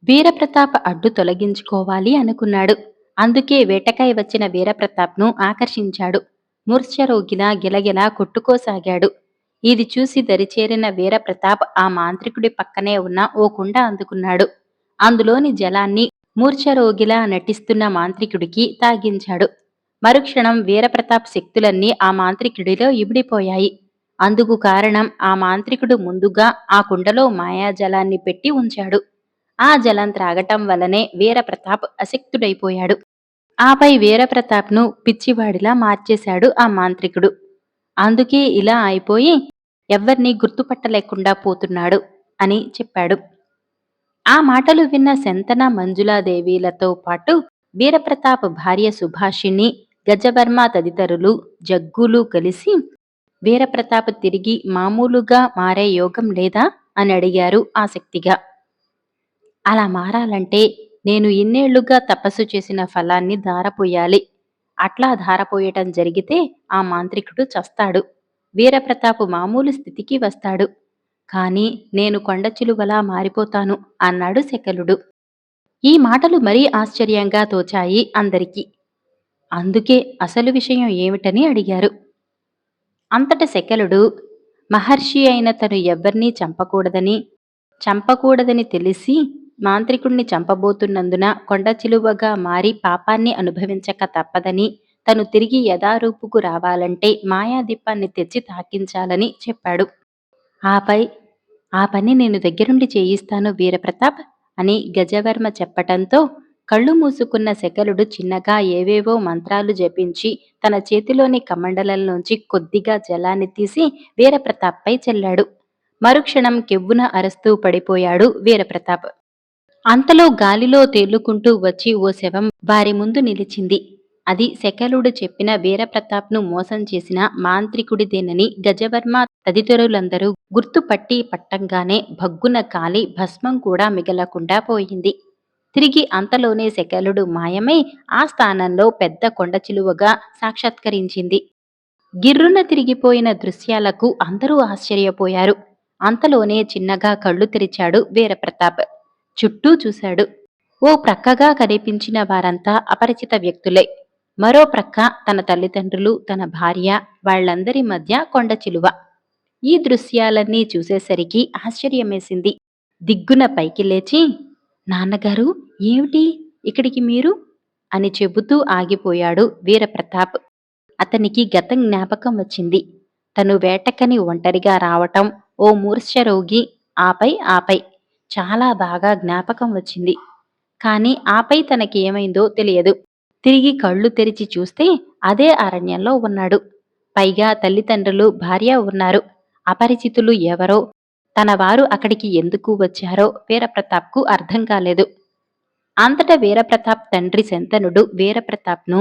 వీరప్రతాప్ అడ్డు తొలగించుకోవాలి అనుకున్నాడు. అందుకే వేటకాయ వచ్చిన వీరప్రతాప్ను ఆకర్షించాడు. మూర్ఛరోగిలా గిలగిలా కొట్టుకోసాగాడు. ఇది చూసి దరిచేరిన వీరప్రతాప్ ఆ మాంత్రికుడి పక్కనే ఉన్న ఓ కుండ అందుకున్నాడు. అందులోని జలాన్ని మూర్ఛరోగిలా నటిస్తున్న మాంత్రికుడికి తాగించాడు. మరుక్షణం వీరప్రతాప్ శక్తులన్నీ ఆ మాంత్రికుడిలో ఇమిడిపోయాయి. అందుకు కారణం ఆ మాంత్రికుడు ముందుగా ఆ కుండలో మాయాజలాన్ని పెట్టి ఉంచాడు. ఆ జలం త్రాగటం వల్లనే వీరప్రతాప్ అశక్తుడైపోయాడు. ఆపై వీరప్రతాప్ను పిచ్చివాడిలా మార్చేశాడు ఆ మాంత్రికుడు. అందుకే ఇలా అయిపోయి ఎవ్వర్నీ గుర్తుపట్టలేకుండా పోతున్నాడు అని చెప్పాడు. ఆ మాటలు విన్న శంతన మంజులాదేవిలతో పాటు వీరప్రతాప్ భార్య సుభాషిణి, గజవర్మ తదితరులు జగ్గులు కలిసి వీరప్రతాప్ తిరిగి మామూలుగా మారే యోగం లేదా అని అడిగారు ఆసక్తిగా. అలా మారాలంటే నేను ఇన్నేళ్లుగా తపస్సు చేసిన ఫలాన్ని ధారపోయాలి. అట్లా ధారపోయటం జరిగితే ఆ మాంత్రికుడు చస్తాడు. వీరప్రతాపు మామూలు స్థితికి వస్తాడు. కాని నేను కొండచిలువలా మారిపోతాను అన్నాడు శకలుడు. ఈ మాటలు మరీ ఆశ్చర్యంగా తోచాయి అందరికీ. అందుకే అసలు విషయం ఏమిటని అడిగారు. అంతట శకలుడు మహర్షి అయిన తను ఎవ్వర్నీ చంపకూడదని తెలిసి మాంత్రికుణ్ణి చంపబోతున్నందున కొండచిలువగా మారి పాపాన్ని అనుభవించక తప్పదని, తను తిరిగి యథారూపుకు రావాలంటే మాయాదీపాన్ని తెచ్చి తాకించాలని చెప్పాడు. ఆపై ఆ పని నేను దగ్గరుండి చేయిస్తాను వీరప్రతాప్ అని గజవర్మ చెప్పటంతో కళ్ళు మూసుకున్న శకలుడు చిన్నగా ఏవేవో మంత్రాలు జపించి తన చేతిలోని కమండలంలోంచి కొద్దిగా జలాన్ని తీసి వీరప్రతాప్పై చల్లాడు. మరుక్షణం కెవ్వున అరస్తూ పడిపోయాడు వీరప్రతాప్. అంతలో గాలిలో తేలుకుంటూ వచ్చి ఓ శవం వారి ముందు నిలిచింది. అది శకలుడు చెప్పిన వీరప్రతాప్ను మోసం చేసిన మాంత్రికుడిదేనని గజవర్మ తదితరులందరూ గుర్తుపట్టి పట్టంగానే భగ్గున కాలి భస్మం కూడా మిగలకుండా పోయింది. తిరిగి అంతలోనే శకలుడు మాయమై ఆ స్థానంలో పెద్ద కొండచిలువగా సాక్షాత్కరించింది. గిర్రున తిరిగిపోయిన దృశ్యాలకు అందరూ ఆశ్చర్యపోయారు. అంతలోనే చిన్నగా కళ్ళు తెరిచాడు వీరప్రతాప్. చుట్టూ చూశాడు. ఓ ప్రక్కగా కనిపించిన వారంతా అపరిచిత వ్యక్తులే. మరో ప్రక్క తన తల్లిదండ్రులు, తన భార్య, వాళ్లందరి మధ్య కొండచిలువ. ఈ దృశ్యాలన్నీ చూసేసరికి ఆశ్చర్యమేసింది. దిగ్గున పైకి లేచి, నాన్నగారు ఏమిటి ఇక్కడికి మీరు అని చెబుతూ ఆగిపోయాడు వీరప్రతాప్. అతనికి గతం జ్ఞాపకం వచ్చింది. తను వేటకని ఒంటరిగా రావటం, ఓ మూర్ఛరోగి, ఆపై చాలా బాగా జ్ఞాపకం వచ్చింది. కాని ఆపై తనకి ఏమైందో తెలియదు. తిరిగి కళ్ళు తెరిచి చూస్తే అదే అరణ్యంలో ఉన్నాడు. పైగా తల్లిదండ్రులు, భార్య ఉన్నారు. అపరిచితులు ఎవరో, తన వారు అక్కడికి ఎందుకు వచ్చారో వీరప్రతాప్కు అర్థం కాలేదు. అంతటా వీరప్రతాప్ తండ్రి శంతనుడు వీరప్రతాప్ను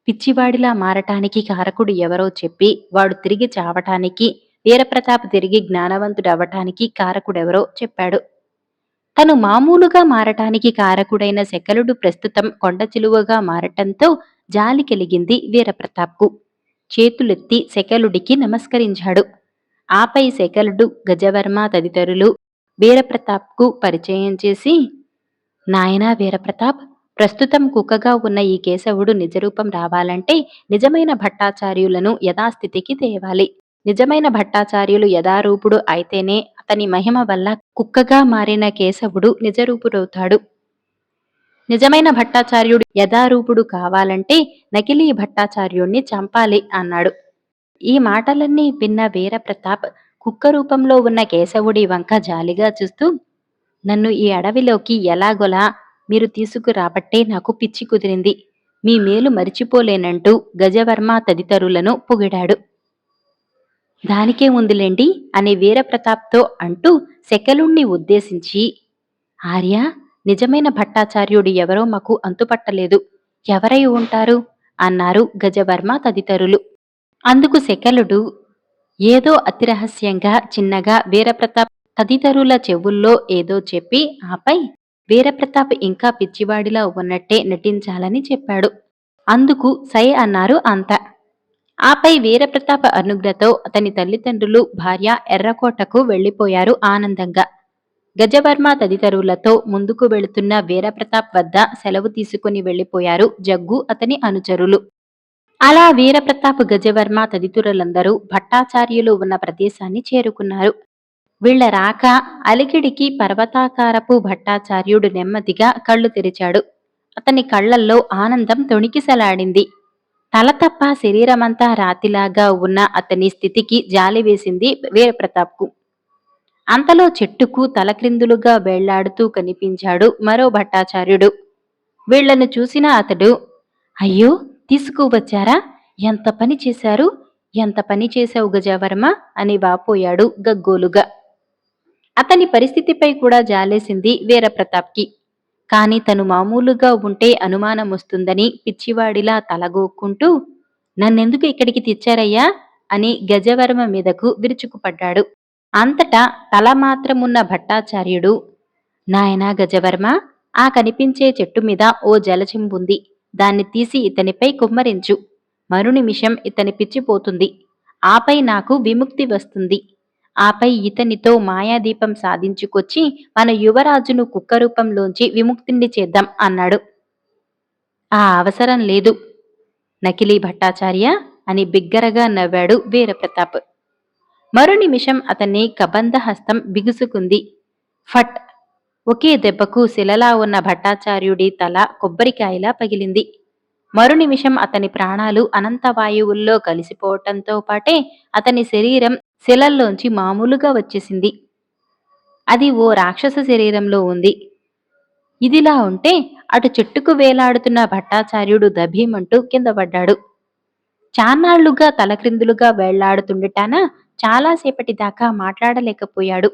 పిచ్చివాడిలా మారటానికి కారకుడు ఎవరో చెప్పి, వాడు తిరిగి చావటానికి, వీరప్రతాప్ తిరిగి జ్ఞానవంతుడవటానికి కారకుడెవరో చెప్పాడు. తను మామూలుగా మారటానికి కారకుడైన శకలుడు ప్రస్తుతం కొండచిలువగా మారటంతో జాలి కలిగింది వీరప్రతాప్కు. చేతులెత్తి శకలుడికి నమస్కరించాడు. ఆపై శకలుడు, గజవర్మ తదితరులు వీరప్రతాప్కు పరిచయం చేసి, నాయనా వీరప్రతాప్, ప్రస్తుతం కుక్కగా ఉన్న ఈ కేశవుడు నిజరూపం రావాలంటే నిజమైన భట్టాచార్యులను యథాస్థితికి తేవాలి. నిజమైన భట్టాచార్యులు యథారూపుడు అయితేనే అతని మహిమ వల్ల కుక్కగా మారిన కేశవుడు నిజరూపుడవుతాడు. నిజమైన భట్టాచార్యుడు యథారూపుడు కావాలంటే నకిలీ భట్టాచార్యుణ్ణి చంపాలి అన్నాడు. ఈ మాటలన్నీ విన్న వీరప్రతాప్ కుక్క రూపంలో ఉన్న కేశవుడి వంక జాలిగా చూస్తూ, నన్ను ఈ అడవిలోకి ఎలాగోలా మీరు తీసుకురాబట్టే నాకు పిచ్చి కుదిరింది. మీ మేలు మరిచిపోలేనంటూ గజవర్మ తదితరులను పొగిడాడు. దానికే ఉందిలేండి అని వీరప్రతాప్తో అంటూ శకలుణ్ణి ఉద్దేశించి, ఆర్య, నిజమైన భట్టాచార్యుడు ఎవరో మాకు అంతుపట్టలేదు. ఎవరై ఉంటారు అన్నారు గజవర్మ తదితరులు. అందుకు శకలుడు ఏదో అతిరహస్యంగా చిన్నగా వీరప్రతాప్ తదితరుల చెవుల్లో ఏదో చెప్పి, ఆపై వీరప్రతాప్ ఇంకా పిచ్చివాడిలా ఉన్నట్టే నటించాలని చెప్పాడు. అందుకు సై అన్నారు అంతా. ఆపై వీరప్రతాప అనుజ్ఞతో అతని తల్లిదండ్రులు, భార్య ఎర్రకోటకు వెళ్లిపోయారు ఆనందంగా. గజవర్మ తదితరులతో ముందుకు వెళుతున్న వీరప్రతాప్ వద్ద సెలవు తీసుకుని వెళ్లిపోయారు జగ్గు, అతని అనుచరులు. అలా వీరప్రతాప్, గజవర్మ తదితరులందరూ భట్టాచార్యులు ఉన్న ప్రదేశాన్ని చేరుకున్నారు. వీళ్ల రాక అలికిడికి పర్వతాకారపు భట్టాచార్యుడు నెమ్మదిగా కళ్ళు తెరిచాడు. అతని కళ్లల్లో ఆనందం తొణికిసలాడింది. తల తప్ప శరీరమంతా రాతిలాగా ఉన్న అతని స్థితికి జాలి వేసింది వీరప్రతాప్కు. అంతలో చెట్టుకు తలక్రిందులుగా వేళ్లాడుతూ కనిపించాడు మరో భట్టాచార్యుడు. వీళ్లను చూసిన అతడు, అయ్యో, తీసుకువచ్చారా? ఎంత పని చేశారు? ఎంత పని చేశావు గజవర్మ అని వాపోయాడు గగ్గోలుగా. అతని పరిస్థితిపై కూడా జాలేసింది వీరప్రతాప్కి. కాని తను మామూలుగా ఉంటే అనుమానం వస్తుందని పిచ్చివాడిలా తలగోక్కుంటూ, నన్నెందుకు ఇక్కడికి తెచ్చారయ్యా అని గజవర్మ మీదకు విరుచుకుపడ్డాడు. అంతటా తల మాత్రమున్న భట్టాచార్యుడు, నాయనా గజవర్మ, ఆ కనిపించే చెట్టు మీద ఓ జలచెంబుంది. దాన్ని తీసి ఇతనిపై కుమ్మరించు. మరునిమిషం ఇతని పిచ్చిపోతుంది. ఆపై నాకు విముక్తి వస్తుంది. ఆపై ఇతనితో మాయాదీపం సాధించుకొచ్చి మన యువరాజును కుక్క రూపంలోంచి విముక్తిని చేద్దాం అన్నాడు. ఆ అవసరం లేదు నకిలీ భట్టాచార్య అని బిగ్గరగా నవ్వాడు వీరప్రతాప్. మరునిమిషం అతన్ని కబంధహస్తం బిగుసుకుంది. ఫట్! ఒకే దెబ్బకు శిలలా ఉన్న భట్టాచార్యుడి తల కొబ్బరికాయలా పగిలింది. మరునిమిషం అతని ప్రాణాలు అనంతవాయువుల్లో కలిసిపోవటంతో పాటే అతని శరీరం శిలల్లోంచి మామూలుగా వచ్చేసింది. అది ఓ రాక్షస శరీరంలో ఉంది. ఇదిలా ఉంటే అటు చెట్టుకు వేలాడుతున్న భట్టాచార్యుడు దభీమంటూ కింద పడ్డాడు. చాన్నాళ్లుగా తలక్రిందులుగా వేళ్లాడుతుండటాన చాలాసేపటి దాకా మాట్లాడలేకపోయాడు.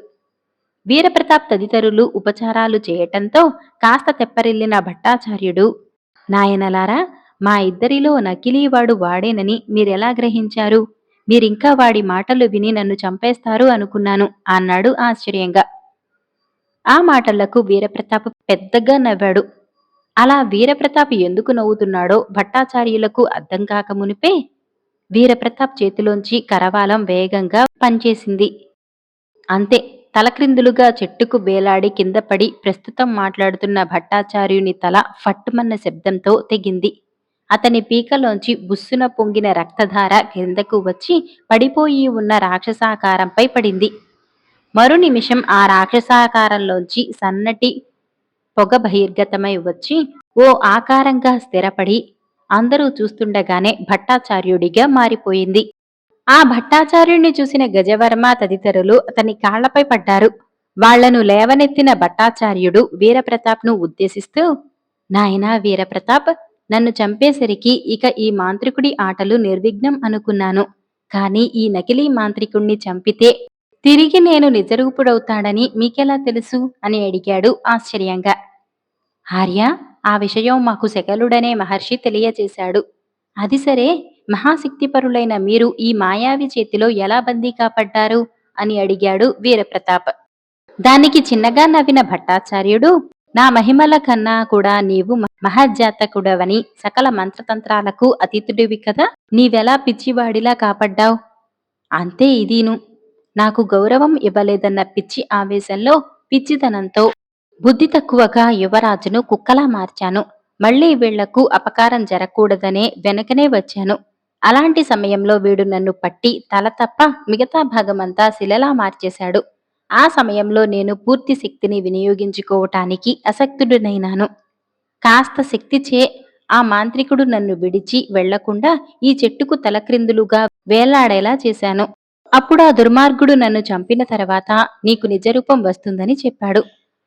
వీరప్రతాప్ తదితరులు ఉపచారాలు చేయటంతో కాస్త తెప్పరిల్లిన భట్టాచార్యుడు, నాయనలారా, మా ఇద్దరిలో నకిలీవాడు వాడేనని మీరెలా గ్రహించారు? మీరింకా వాడి మాటలు విని నన్ను చంపేస్తారు అనుకున్నాను అన్నాడు ఆశ్చర్యంగా. ఆ మాటలకు వీరప్రతాప్ పెద్దగా నవ్వాడు. అలా వీరప్రతాప్ ఎందుకు నవ్వుతున్నాడో భట్టాచార్యులకు అర్థం కాక మునిపే వీరప్రతాప్ చేతిలోంచి కరవాలం వేగంగా పనిచేసింది. అంతే, తలక్రిందులుగా చెట్టుకు వేలాడి కిందపడి ప్రస్తుతం మాట్లాడుతున్న భట్టాచార్యుని తల ఫట్టుమన్న శబ్దంతో తెగింది. అతని పీకలోంచి బుస్సున పొంగిన రక్తధార కిందకు వచ్చి పడిపోయి ఉన్న రాక్షసాకారంపై పడింది. మరునిమిషం ఆ రాక్షసాకారంలోంచి సన్నటి పొగ బహిర్గతమై వచ్చి ఓ ఆకారంగా స్థిరపడి అందరూ చూస్తుండగానే భట్టాచార్యుడిగా మారిపోయింది. ఆ భట్టాచార్యుణ్ణి చూసిన గజవర్మ తదితరులు అతని కాళ్లపై పడ్డారు. వాళ్లను లేవనెత్తిన భట్టాచార్యుడు వీరప్రతాప్ను ఉద్దేశిస్తూ, నాయనా వీరప్రతాప్, నన్ను చంపేసరికి ఇక ఈ మాంత్రికుడి ఆటలు నిర్విఘ్నం అనుకున్నాను. కాని ఈ నకిలీ మాంత్రికుణ్ణి చంపితే తిరిగి నేను నిజరూపుడవుతాడని మీకెలా తెలుసు అని అడిగాడు ఆశ్చర్యంగా. ఆర్య, ఆ విషయం మాకు శకలుడనే మహర్షి తెలియచేశాడు. అది సరే, మహాశక్తిపరులైన మీరు ఈ మాయావి చేతిలో ఎలా బందీ కాపడ్డారు అని అడిగాడు వీరప్రతాప్. దానికి చిన్నగా నవ్విన భట్టాచార్యుడు, నా మహిమల కన్నా కూడా నీవు మహజ్జాతకుడవని, సకల మంత్రతంత్రాలకు అతీతుడివి కదా, నీవెలా పిచ్చివాడిలా కాపడ్డావు? అంతే ఇదీను. నాకు గౌరవం ఇవ్వలేదన్న పిచ్చి ఆవేశంలో, పిచ్చితనంతో బుద్ధి తక్కువగా యువరాజును కుక్కలా మార్చాను. మళ్లీ వీళ్లకు అపకారం జరగకూడదనే వెనకనే వచ్చాను. అలాంటి సమయంలో వీడు నన్ను పట్టి తల తప్ప మిగతా భాగమంతా శిలలా మార్చేశాడు. ఆ సమయంలో నేను పూర్తి శక్తిని వినియోగించుకోవటానికి అసక్తుడినైనాను. కాస్త శక్తిచే ఆ మాంత్రికుడు నన్ను విడిచి వెళ్లకుండా ఈ చెట్టుకు తలక్రిందులుగా వేలాడేలా చేశాను. అప్పుడు ఆ దుర్మార్గుడు నన్ను చంపిన తర్వాత నీకు నిజరూపం వస్తుందని చెప్పాడు.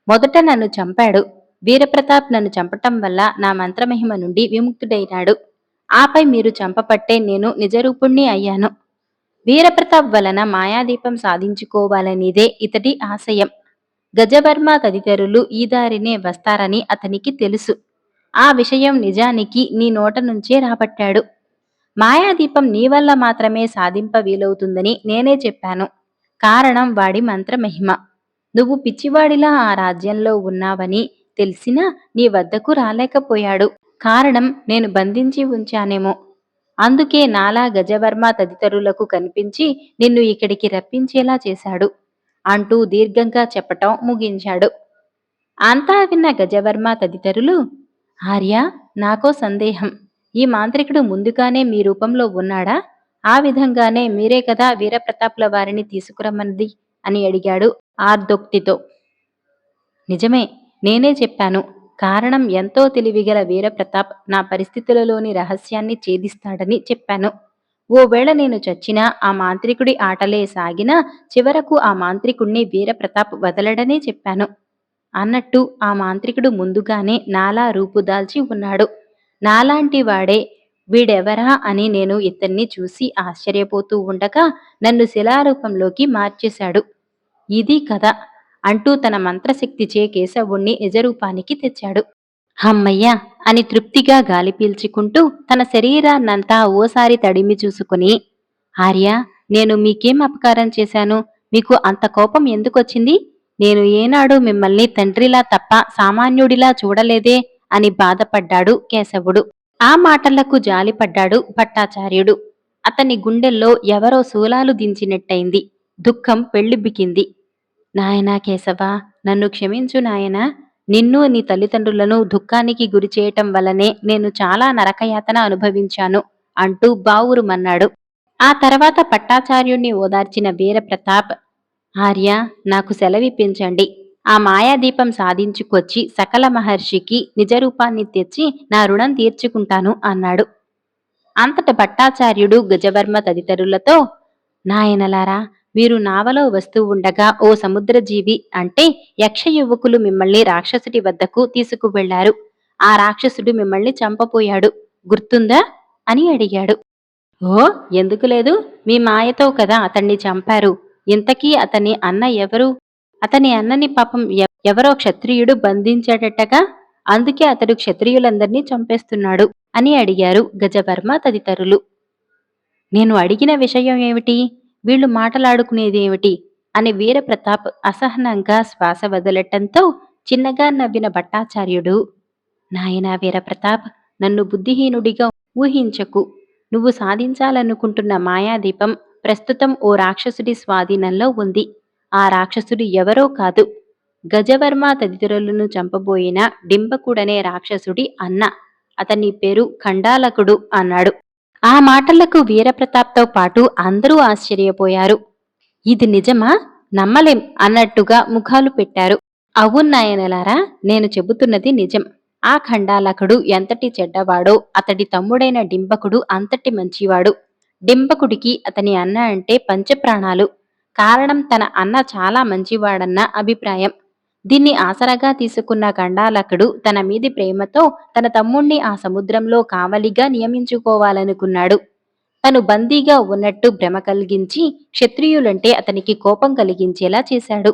మొదట నన్ను చంపాడు. వీరప్రతాప్ నన్ను చంపటం వల్ల నా మంత్రమహిమ నుండి విముక్తుడైనాడు. ఆపై మీరు చంపపట్టే నేను నిజరూపుణ్ణి అయ్యాను. వీరప్రతాప్ వలన మాయాదీపం సాధించుకోవాలనిదే ఇతడి ఆశయం. గజవర్మ తదితరులు ఈ దారినే వస్తారని అతనికి తెలుసు. ఆ విషయం నిజానికి నీ నోట నుంచే రాబట్టాడు. మాయాదీపం నీ వల్ల మాత్రమే సాధింప వీలవుతుందని నేనే చెప్పాను. కారణం వాడి మంత్రమహిమ. నువ్వు పిచ్చివాడిలా ఆ రాజ్యంలో ఉన్నావని తెలిసినా నీ వద్దకు రాలేకపోయాడు. కారణం నేను బంధించి ఉంచానేమో. అందుకే నాలా గజవర్మ తదితరులకు కనిపించి నిన్ను ఇక్కడికి రప్పించేలా చేశాడు అంటూ దీర్ఘంగా చెప్పటం ముగించాడు. అంతా విన్న గజవర్మ తదితరులు, ఆర్య, నాకో సందేహం. ఈ మాంత్రికుడు ముందుగానే మీ రూపంలో ఉన్నాడా? ఆ విధంగానే మీరే కదా వీరప్రతాపుల వారిని తీసుకురమ్మన్నది అని అడిగాడు ఆర్దోక్తితో. నిజమే, నేనే చెప్పాను. కారణం ఎంతో తెలివిగల వీరప్రతాప్ నా పరిస్థితులలోని రహస్యాన్ని ఛేదిస్తాడని చెప్పాను. ఓవేళ నేను చచ్చినా ఆ మాంత్రికుడి ఆటలే సాగినా చివరకు ఆ మాంత్రికుణ్ణి వీరప్రతాప్ వదలడనే చెప్పాను. అన్నట్టు ఆ మాంత్రికుడు ముందుగానే నాలా రూపుదాల్చి ఉన్నాడు. నాలాంటి వాడే వీడెవరా అని నేను ఇతన్ని చూసి ఆశ్చర్యపోతూ ఉండగా నన్ను శిలారూపంలోకి మార్చేశాడు. ఇది కథ అంటూ తన మంత్రశక్తిచే కేశవుణ్ణి నిజరూపానికి తెచ్చాడు. హమ్మయ్య అని తృప్తిగా గాలి పీల్చుకుంటూ తన శరీరాన్నంతా ఓసారి తడిమి చూసుకుని, ఆర్య, నేను మీకేం అపకారం చేశాను? మీకు అంత కోపం ఎందుకొచ్చింది? నేను ఏనాడు మిమ్మల్ని తండ్రిలా తప్ప సామాన్యుడిలా చూడలేదే అని బాధపడ్డాడు కేశవుడు. ఆ మాటలకు జాలిపడ్డాడు భట్టాచార్యుడు. అతని గుండెల్లో ఎవరో శూలాలు దించినట్టయింది. దుఃఖం పెళ్లిబికింది. నాయనా కేశవ, నన్ను క్షమించు నాయనా. నిన్ను నీ తల్లిదండ్రులను దుఃఖానికి గురిచేయటం వల్లనే నేను చాలా నరకయాతన అనుభవించాను అంటూ బావురుమన్నాడు. ఆ తర్వాత పట్టాచార్యుణ్ణి ఓదార్చిన వీరప్రతాప్, ఆర్య, నాకు సెలవిప్పించండి. ఆ మాయాదీపం సాధించుకొచ్చి సకల మహర్షికి నిజరూపాన్ని తెచ్చి నా రుణం తీర్చుకుంటాను అన్నాడు. అంతట భట్టాచార్యుడు గజవర్మ తదితరులతో, నాయనలారా, మీరు నావలో వస్తూ ఉండగా ఓ సముద్రజీవి అంటే యక్ష యువకులు మిమ్మల్ని రాక్షసుడి వద్దకు తీసుకువెళ్లారు. ఆ రాక్షసుడు మిమ్మల్ని చంపపోయాడు. గుర్తుందా అని అడిగాడు. ఓ, ఎందుకు లేదు? మీ మాయతో కదా అతన్ని చంపారు. ఇంతకీ అతని అన్న ఎవరు? అతని అన్నని పాపం ఎవరో క్షత్రియుడు బంధించాడటగా. అందుకే అతడు క్షత్రియులందర్నీ చంపేస్తున్నాడు అని అడిగారు గజవర్మ తదితరులు. నేను అడిగిన విషయం ఏమిటి? వీళ్ళు మాటలాడుకునేదేమిటి? అని వీరప్రతాప్ అసహనంగా శ్వాస వదలటంతో చిన్నగా నవ్విన భట్టాచార్యుడు, నాయనా వీరప్రతాప్, నన్ను బుద్ధిహీనుడిగా ఊహించకు. నువ్వు సాధించాలనుకుంటున్న మాయాదీపం ప్రస్తుతం ఓ రాక్షసుడి స్వాధీనంలో ఉంది. ఆ రాక్షసుడు ఎవరో కాదు, గజవర్మ తదితరులను చంపబోయిన డింబకుడనే రాక్షసుడి అన్న. అతని పేరు ఖండాలకుడు అన్నాడు. ఆ మాటలకు వీరప్రతాప్తో పాటు అందరూ ఆశ్చర్యపోయారు. ఇది నిజమా? నమ్మలేం అన్నట్టుగా ముఖాలు పెట్టారు. అవునాయనలారా, నేను చెబుతున్నది నిజం. ఆ ఖండాలకుడు ఎంతటి చెడ్డవాడో అతడి తమ్ముడైన డింబకుడు అంతటి మంచివాడు. డింబకుడికి అతని అన్న అంటే పంచప్రాణాలు. కారణం తన అన్న చాలా మంచివాడన్న అభిప్రాయం. దీన్ని ఆసరాగా తీసుకున్న ఖండాలకుడు తన మీది ప్రేమతో తన తమ్ముణ్ణి ఆ సముద్రంలో కావలిగా నియమించుకోవాలనుకున్నాడు. తను బందీగా ఉన్నట్టు భ్రమ కలిగించి క్షత్రియులంటే అతనికి కోపం కలిగించేలా చేశాడు.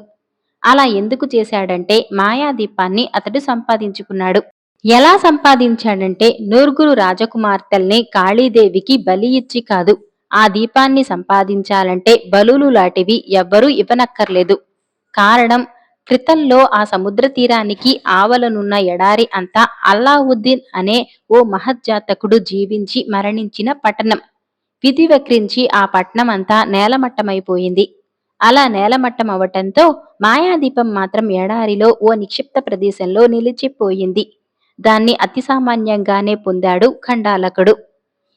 అలా ఎందుకు చేశాడంటే మాయాదీపాన్ని అతడు సంపాదించుకున్నాడు. ఎలా సంపాదించాడంటే నూరుగురు రాజకుమార్తెల్ని కాళీదేవికి బలి ఇచ్చి కాదు. ఆ దీపాన్ని సంపాదించాలంటే బలులు లాంటివి ఎవ్వరూ ఇవ్వనక్కర్లేదు. కారణం, క్రితంలో ఆ సముద్ర తీరానికి ఆవలనున్న ఎడారి అంతా అల్లావుద్దీన్ అనే ఓ మహజ్జాతకుడు జీవించి మరణించిన పట్టణం. విధి వక్రించి ఆ పట్నం అంతా నేలమట్టమైపోయింది. అలా నేలమట్టం అవటంతో మాయాదీపం మాత్రం ఎడారిలో ఓ నిక్షిప్త ప్రదేశంలో నిలిచిపోయింది. దాన్ని అతి సామాన్యంగానే పొందాడు ఖండాలకుడు.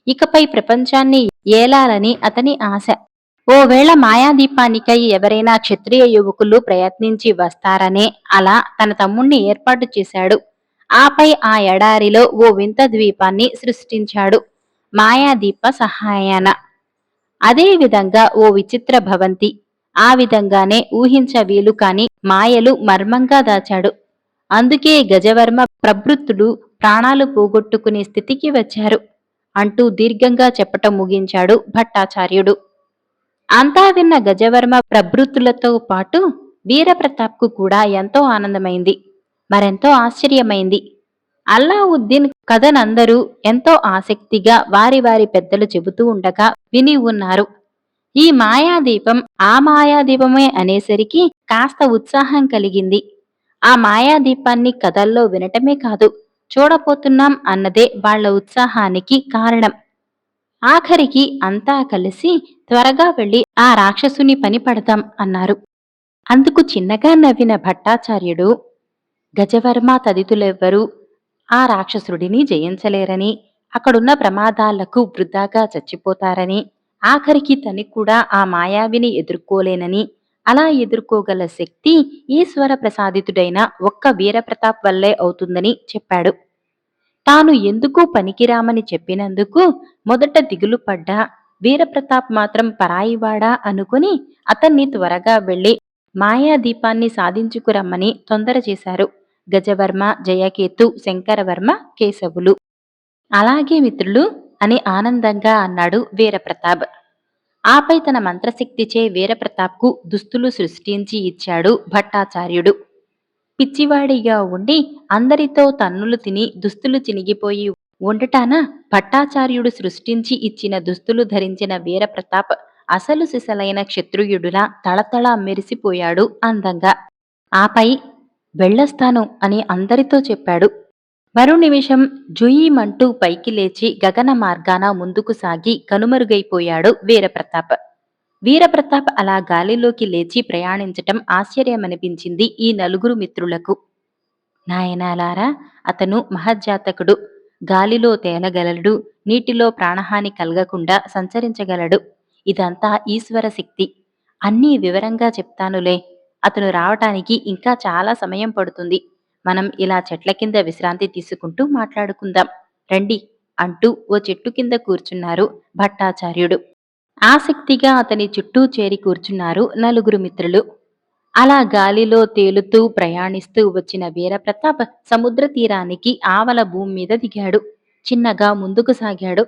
ఇకపై ప్రపంచాన్ని ఏలాలని అతని ఆశ. ఓవేళ మాయాదీపానికై ఎవరైనా క్షత్రియ యువకులు ప్రయత్నించి వస్తారనే అలా తన తమ్ముణ్ణి ఏర్పాటు చేశాడు. ఆపై ఆ ఎడారిలో ఓ వింత ద్వీపాన్ని సృష్టించాడు మాయాదీప సహాయాన. అదే విధంగా ఓ విచిత్ర భవంతి. ఆ విధంగానే ఊహించ వీలు కాని మాయలు మర్మంగా దాచాడు. అందుకే గజవర్మ ప్రభృత్తులు ప్రాణాలు పోగొట్టుకునే స్థితికి వచ్చారు అంటూ దీర్ఘంగా చెప్పటం ముగించాడు భట్టాచార్యుడు. అంతా విన్న గజవర్మ ప్రభృతులతో పాటు వీరప్రతాప్కు కూడా ఎంతో ఆనందమైంది, మరెంతో ఆశ్చర్యమైంది. అల్లావుద్దీన్ కథనందరూ ఎంతో ఆసక్తిగా వారి వారి పెద్దలు చెబుతూ ఉండగా విని ఉన్నారు. ఈ మాయాదీపం ఆ మాయాదీపమే అనేసరికి కాస్త ఉత్సాహం కలిగింది. ఆ మాయాదీపాన్ని కథల్లో వినటమే కాదు, చూడపోతున్నాం అన్నదే వాళ్ల ఉత్సాహానికి కారణం. ఆఖరికి అంతా కలిసి త్వరగా వెళ్లి ఆ రాక్షసుని పని పడతాం అన్నారు. అందుకు చిన్నగా నవ్విన భట్టాచార్యుడు, గజవర్మ తదితులెవ్వరూ ఆ రాక్షసుడిని జయించలేరని, అక్కడున్న ప్రమాదాలకు వృధాగా చచ్చిపోతారని, ఆఖరికి తని కూడా ఆ మాయావిని ఎదుర్కోలేనని, అలా ఎదుర్కోగల శక్తి ఈశ్వర ప్రసాదితుడైన ఒక్క వీరప్రతాప్ వల్లే అవుతుందని చెప్పాడు. తాను ఎందుకు పనికిరామని చెప్పినందుకు మొదట దిగులు పడ్డా వీరప్రతాప్ మాత్రం పరాయివాడా అనుకుని అతన్ని త్వరగా వెళ్లి మాయాదీపాన్ని సాధించుకురమ్మని తొందర చేశారు గజవర్మ, జయకేతు, శంకరవర్మ, కేశవులు. అలాగే మిత్రులు అని ఆనందంగా అన్నాడు వీరప్రతాప్. ఆపై తన మంత్రశక్తిచే వీరప్రతాప్కు దుస్తులు సృష్టించి ఇచ్చాడు భట్టాచార్యుడు. పిచ్చివాడిగా ఉండి అందరితో తన్నులు తిని దుస్తులు చినిగిపోయి ఉండటాన భట్టాచార్యుడు సృష్టించి ఇచ్చిన దుస్తులు ధరించిన వీరప్రతాప్ అసలు సిసలైన క్షత్రియుడులా తళతళ మెరిసిపోయాడు అందంగా. ఆపై వెళ్ళొస్తాను అని అందరితో చెప్పాడు. మరో నిమిషం జుయీమంటూ పైకి లేచి గగన మార్గాన ముందుకు సాగి కనుమరుగైపోయాడు వీరప్రతాప్. వీరప్రతాప్ అలా గాలిలోకి లేచి ప్రయాణించటం ఆశ్చర్యమనిపించింది ఈ నలుగురు మిత్రులకు. నాయనాలారా, అతను మహజ్జాతకుడు, గాలిలో తేలగలడు, నీటిలో ప్రాణహాని కలగకుండా సంచరించగలడు. ఇదంతా ఈశ్వర శక్తి. అన్నీ వివరంగా చెప్తానులే. అతను రావటానికి ఇంకా చాలా సమయం పడుతుంది. మనం ఇలా చెట్ల కింద విశ్రాంతి తీసుకుంటూ మాట్లాడుకుందాం రండి అంటూ ఓ చెట్టు కింద కూర్చున్నారు భట్టాచార్యుడు. ఆసక్తిగా అతని చుట్టూ చేరి కూర్చున్నారు నలుగురు మిత్రులు. అలా గాలిలో తేలుతూ ప్రయాణిస్తూ వచ్చిన వీరప్రతాప్ సముద్ర తీరానికి ఆవల భూమి మీద దిగాడు. చిన్నగా ముందుకు సాగాడు.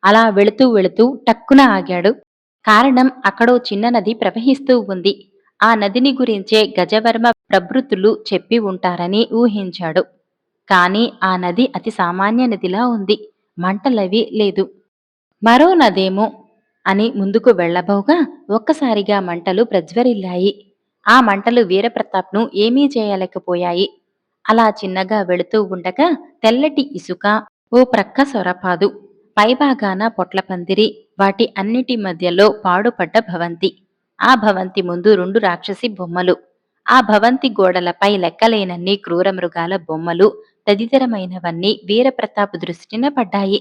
అలా వెళుతూ వెళుతూ టక్కున ఆగాడు. కారణం, అక్కడో చిన్న నది ప్రవహిస్తూ ఉంది. ఆ నదిని గురించే గజవర్మ ప్రభృతులు చెప్పి ఉంటారని ఊహించాడు. కాని ఆ నది అతి సామాన్య నదిలా ఉంది. మంటలవి లేదు. మరో నదేమో అని ముందుకు వెళ్లబోగా ఒక్కసారిగా మంటలు ప్రజ్వరిల్లాయి. ఆ మంటలు వీరప్రతాప్ను ఏమీ చేయలేకపోయాయి. అలా చిన్నగా వెళుతూ ఉండగా తెల్లటి ఇసుక, ఓ ప్రక్క సొరపాదు, పైభాగాన పొట్లపందిరి, వాటి అన్నిటి మధ్యలో పాడుపడ్డ భవంతి. ఆ భవంతి ముందు 2 రాక్షసి బొమ్మలు. ఆ భవంతి గోడలపై లెక్కలేనన్ని క్రూర మృగాల బొమ్మలు తదితరమైనవన్నీ వీరప్రతాప్ దృష్టిన పడ్డాయి.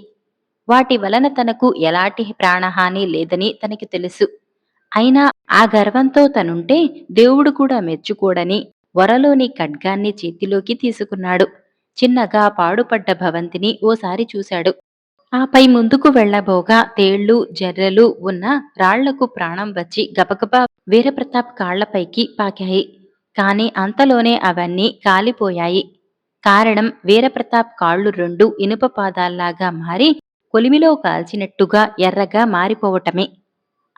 వాటి వలన తనకు ఎలాంటి ప్రాణహాని లేదని తనకి తెలుసు. అయినా ఆ గర్వంతో తనుంటే దేవుడు కూడా మెచ్చుకోడని వరలోని ఖడ్గాన్ని చేతిలోకి తీసుకున్నాడు. చిన్నగా పాడుపడ్డ భవంతిని ఓసారి చూశాడు. ఆపై ముందుకు వెళ్లబోగా తేళ్లు, జర్రెలు ఉన్న రాళ్లకు ప్రాణం వచ్చి గబగబా వీరప్రతాప్ కాళ్లపైకి పాకాయి. కాని అంతలోనే అవన్నీ కాలిపోయాయి. కారణం, వీరప్రతాప్ కాళ్లు 2 ఇనుప పాదాల్లాగా మారి కొలిమిలో కాల్చినట్టుగా ఎర్రగా మారిపోవటమే.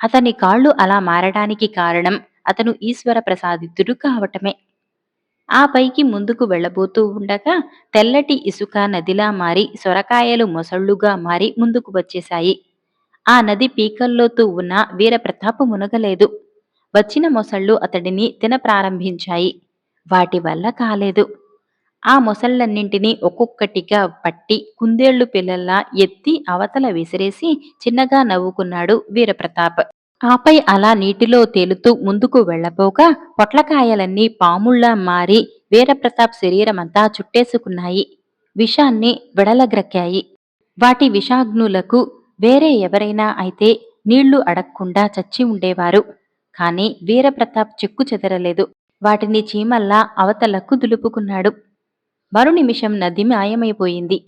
అతని కాళ్లు అలా మారడానికి కారణం అతను ఈశ్వర ప్రసాదితుడు కావటమే. ఆ పైకి ముందుకు వెళ్లబోతూ ఉండగా తెల్లటి ఇసుక నదిలా మారి సొరకాయలు మొసళ్లుగా మారి ముందుకు వచ్చేశాయి. ఆ నది పీకల్లోతూ ఉన్న వీరప్రతాప్ మునగలేదు. వచ్చిన మొసళ్ళు అతడిని తిన ప్రారంభించాయి. వాటి వల్ల కాలేదు. ఆ మొసళ్ళన్నింటినీ ఒక్కొక్కటిగా పట్టి కుందేళ్లు పిల్లల్లా ఎత్తి అవతల విసిరేసి చిన్నగా నవ్వుకున్నాడు వీరప్రతాప్. ఆపై అలా నీటిలో తేలుతూ ముందుకు వెళ్లబోగా పొట్లకాయలన్నీ పాముళ్లా మారి వీరప్రతాప్ శరీరమంతా చుట్టేసుకున్నాయి. విషాన్ని వెడలగ్రక్కాయి. వాటి విషాగ్నులకు వేరే ఎవరైనా అయితే నీళ్లు అడక్కుండా చచ్చి ఉండేవారు. కాని వీరప్రతాప్ చెక్కు చెదరలేదు. వాటిని చీమల్లా అవతలకు దులుపుకున్నాడు. మరు నిమిషం నది మాయమైపోయింది.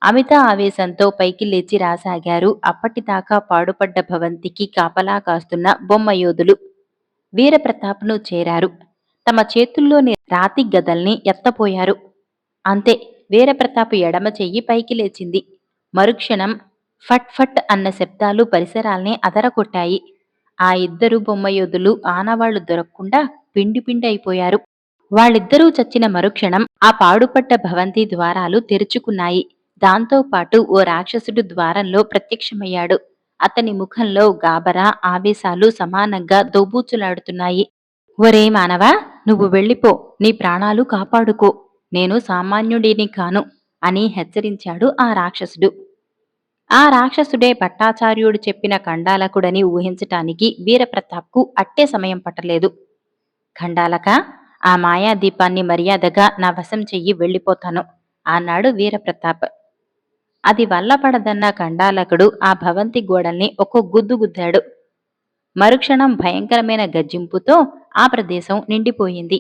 అమిత ఆవేశంతో పైకి లేచి రాసాగారు అప్పటిదాకా పాడుపడ్డ భవంతికి కాపలా కాస్తున్న బొమ్మయోధులు. వీరప్రతాప్ను చేరారు. తమ చేతుల్లోని రాతి గదల్ని ఎత్తపోయారు. అంతే, వీరప్రతాప్ ఎడమ చెయ్యి పైకి లేచింది. మరుక్షణం ఫట్ ఫట్ అన్న శబ్దాలు పరిసరాల్ని అదరగొట్టాయి. ఆ ఇద్దరు బొమ్మయోధులు ఆనవాళ్లు దొరక్కుండా పిండి పిండి అయిపోయారు. వాళ్ళిద్దరూ చచ్చిన మరుక్షణం ఆ పాడుపడ్డ భవంతి ద్వారాలు తెరుచుకున్నాయి. దాంతోపాటు ఓ రాక్షసుడు ద్వారంలో ప్రత్యక్షమయ్యాడు. అతని ముఖంలో గాబరా, ఆవేశాలు సమానంగా దోబూచులాడుతున్నాయి. ఒరే మానవా, నువ్వు వెళ్ళిపో, నీ ప్రాణాలు కాపాడుకో, నేను సామాన్యుడిని కాను అని హెచ్చరించాడు ఆ రాక్షసుడు. ఆ రాక్షసుడే భట్టాచార్యుడు చెప్పిన కండాలకుడని ఊహించటానికి వీరప్రతాప్కు అట్టే సమయం పట్టలేదు. ఖండాలక, ఆ మాయాదీపాన్ని మర్యాదగా నా వశం చెయ్యి వెళ్ళిపోతాను అన్నాడు వీరప్రతాప్. అది వల్లపడదన్న కండాలకుడు ఆ భవంతి గోడల్ని ఒక గుద్దు గుద్దాడు. మరుక్షణం భయంకరమైన గర్జింపుతో ఆ ప్రదేశం నిండిపోయింది.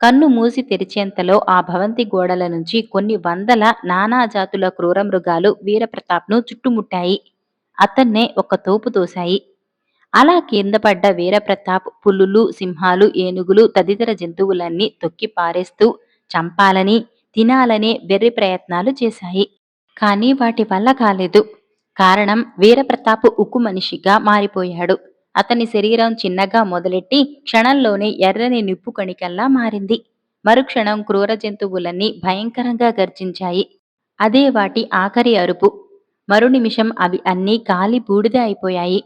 కన్ను మూసి తెరిచేంతలో ఆ భవంతి గోడల నుంచి కొన్ని వందల నానాజాతుల క్రూరమృగాలు వీరప్రతాప్ను చుట్టుముట్టాయి. అతన్నే ఒక తోపు తోశాయి. అలా కింద పడ్డ వీరప్రతాప్ పులులు, సింహాలు, ఏనుగులు తదితర జంతువులన్నీ తొక్కి పారేస్తూ చంపాలని, తినాలనే వెర్రి ప్రయత్నాలు చేశాయి. కానీ వాటి వల్ల కాలేదు. కారణం వీరప్రతాప్ ఉక్కు మనిషిగా మారిపోయాడు. అతని శరీరం చిన్నగా మొదలెట్టి క్షణంలోనే ఎర్రని నిప్పు కణికల్లా మారింది. మరుక్షణం క్రూర జంతువులన్నీ భయంకరంగా గర్జించాయి. అదే వాటి ఆఖరి అరుపు. మరు నిమిషం అవి అన్నీ కాలి బూడిద అయిపోయాయి.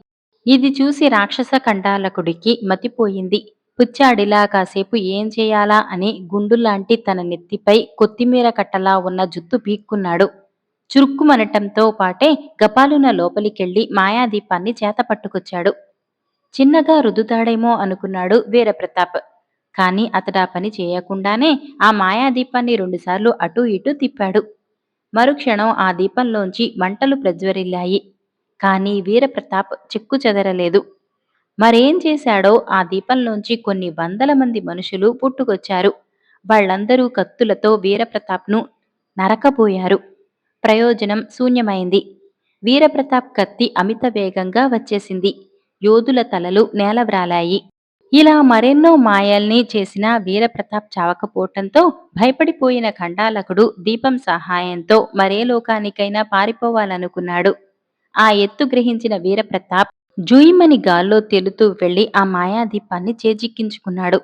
ఇది చూసి రాక్షస కండాలకుడికి మతిపోయింది. పుచ్చాడిలా కాసేపు ఏం చేయాలా అని గుండులాంటి తన నెత్తిపై కొత్తిమీర కట్టలా ఉన్న జుత్తు పీక్కున్నాడు. చురుక్కుమనటంతో పాటే గపాలున లోపలికెళ్లి మాయాదీపాన్ని చేతపట్టుకొచ్చాడు. చిన్నగా రుద్దుతాడేమో అనుకున్నాడు వీరప్రతాప్. కాని అతడా పని చేయకుండానే ఆ మాయాదీపాన్ని రెండుసార్లు అటూ ఇటూ తిప్పాడు. మరుక్షణం ఆ దీపంలోంచి మంటలు ప్రజ్వరిల్లాయి. కాని వీరప్రతాప్ చెక్కు చెదరలేదు. మరేం చేశాడో ఆ దీపంలోంచి కొన్ని వందల మంది మనుషులు పుట్టుకొచ్చారు. వాళ్ళందరూ కత్తులతో వీరప్రతాప్ను నరకబోయారు. ప్రయోజనం శూన్యమైంది. వీరప్రతాప్ కత్తి అమిత వేగంగా వచ్చేసింది. యోధుల తలలు నేలవ్రాలాయి. ఇలా మరెన్నో మాయల్ని చేసిన వీరప్రతాప్ చావకపోవటంతో భయపడిపోయిన ఖండాలకుడు దీపం సహాయంతో మరే లోకానికైనా పారిపోవాలనుకున్నాడు. ఆ ఎత్తు గ్రహించిన వీరప్రతాప్ జూయిమని గాల్లో తేలుతూ వెళ్లి ఆ మాయాదీపాన్ని చేజిక్కించుకున్నాడు.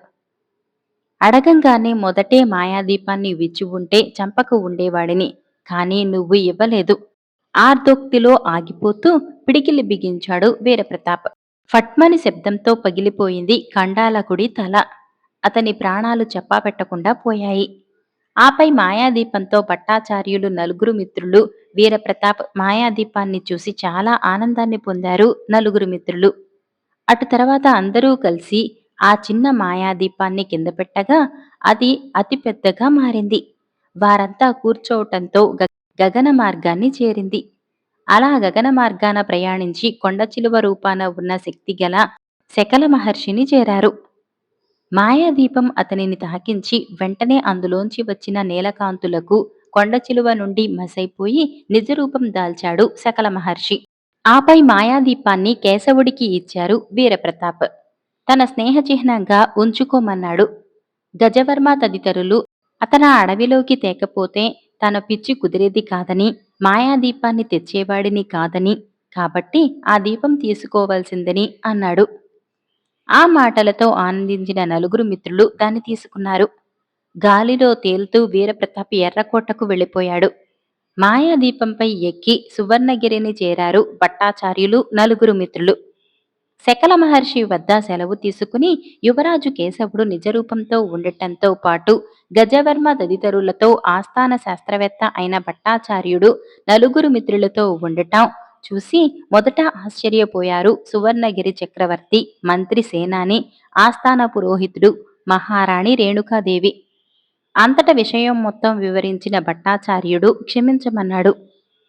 అడగంగానే మొదటే మాయాదీపాన్ని విచ్చి ఉంటే చంపక ఉండేవాడిని. కాని నువ్వు ఇవ్వలేదు. ఆర్దోక్తిలో ఆగిపోతూ పిడికిలి బిగించాడు వీరప్రతాప్. ఫట్మని శబ్దంతో పగిలిపోయింది కండాలకుడి తల. అతని ప్రాణాలు చెప్పాపెట్టకుండా పోయాయి. ఆపై మాయాదీపంతో భట్టాచార్యులు నలుగురు మిత్రులు వీరప్రతాప్ మాయాదీపాన్ని చూసి చాలా ఆనందాన్ని పొందారు. నలుగురు మిత్రులు అటు తర్వాత అందరూ కలిసి ఆ చిన్న మాయాదీపాన్ని కింద పెట్టగా అది అతి పెద్దగా మారింది. వారంతా కూర్చోవటంతో గగన మార్గాన్ని చేరింది. అలా గగన మార్గాన ప్రయాణించి కొండచిలువ రూపాన ఉన్న శక్తిగల శకల మహర్షిని చేరారు. మాయాదీపం అతనిని తాకించి వెంటనే అందులోంచి వచ్చిన నీలకాంతులకు కొండచిలువ నుండి మసైపోయి నిజరూపం దాల్చాడు సకల మహర్షి. ఆపై మాయాదీపాన్ని కేశవుడికి ఇచ్చారు వీరప్రతాప్. తన స్నేహ చిహ్నంగా ఉంచుకోమన్నాడు. గజవర్మ తదితరులు అతన అడవిలోకి తేకపోతే తన పిచ్చి కుదిరేది కాదని, మాయాదీపాన్ని తెచ్చేవాడిని కాదని, కాబట్టి ఆ దీపం తీసుకోవాల్సిందని అన్నాడు. ఆ మాటలతో ఆనందించిన నలుగురు మిత్రులు దాన్ని తీసుకున్నారు. గాలిలో తేలుతూ వీరప్రతాప్ ఎర్రకోటకు వెళ్ళిపోయాడు. మాయాదీపంపై ఎక్కి సువర్ణగిరిని చేరారు భట్టాచార్యులు నలుగురు మిత్రులు. శకల మహర్షి వద్ద సెలవు తీసుకుని యువరాజు కేశవుడు నిజరూపంతో ఉండటంతో పాటు గజవర్మ తదితరులతో ఆస్థాన శాస్త్రవేత్త అయిన భట్టాచార్యుడు నలుగురు మిత్రులతో ఉండటం చూసి మొదట ఆశ్చర్యపోయారు సువర్ణగిరి చక్రవర్తి, మంత్రి సేనాని, ఆస్థాన పురోహితుడు, మహారాణి రేణుకాదేవి. అంతట విషయం మొత్తం వివరించిన భట్టాచార్యుడు క్షమించమన్నాడు,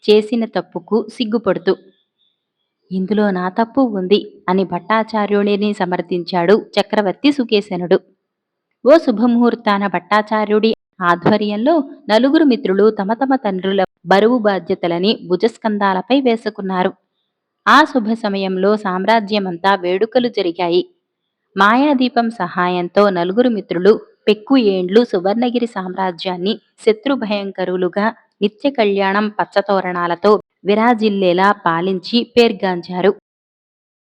చేసిన తప్పుకు సిగ్గుపడుతూ. ఇందులో నా తప్పు ఉంది అని భట్టాచార్యుడిని సమర్థించాడు చక్రవర్తి సుకేశనుడు. ఓ శుభముహూర్తాన భట్టాచార్యుడి ఆధ్వర్యంలో నలుగురు మిత్రులు తమ తమ తండ్రుల బరువు బాధ్యతలని భుజస్కంధాలపై వేసుకున్నారు. ఆ శుభ సమయంలో సామ్రాజ్యమంతా వేడుకలు జరిగాయి. మాయాదీపం సహాయంతో నలుగురు మిత్రులు పెక్కు ఏండ్లు సువర్ణగిరి సామ్రాజ్యాన్ని శత్రుభయంకరులుగా నిత్య కళ్యాణం పచ్చతోరణాలతో విరాజిల్లేలా పాలించి పేర్గాంచారు.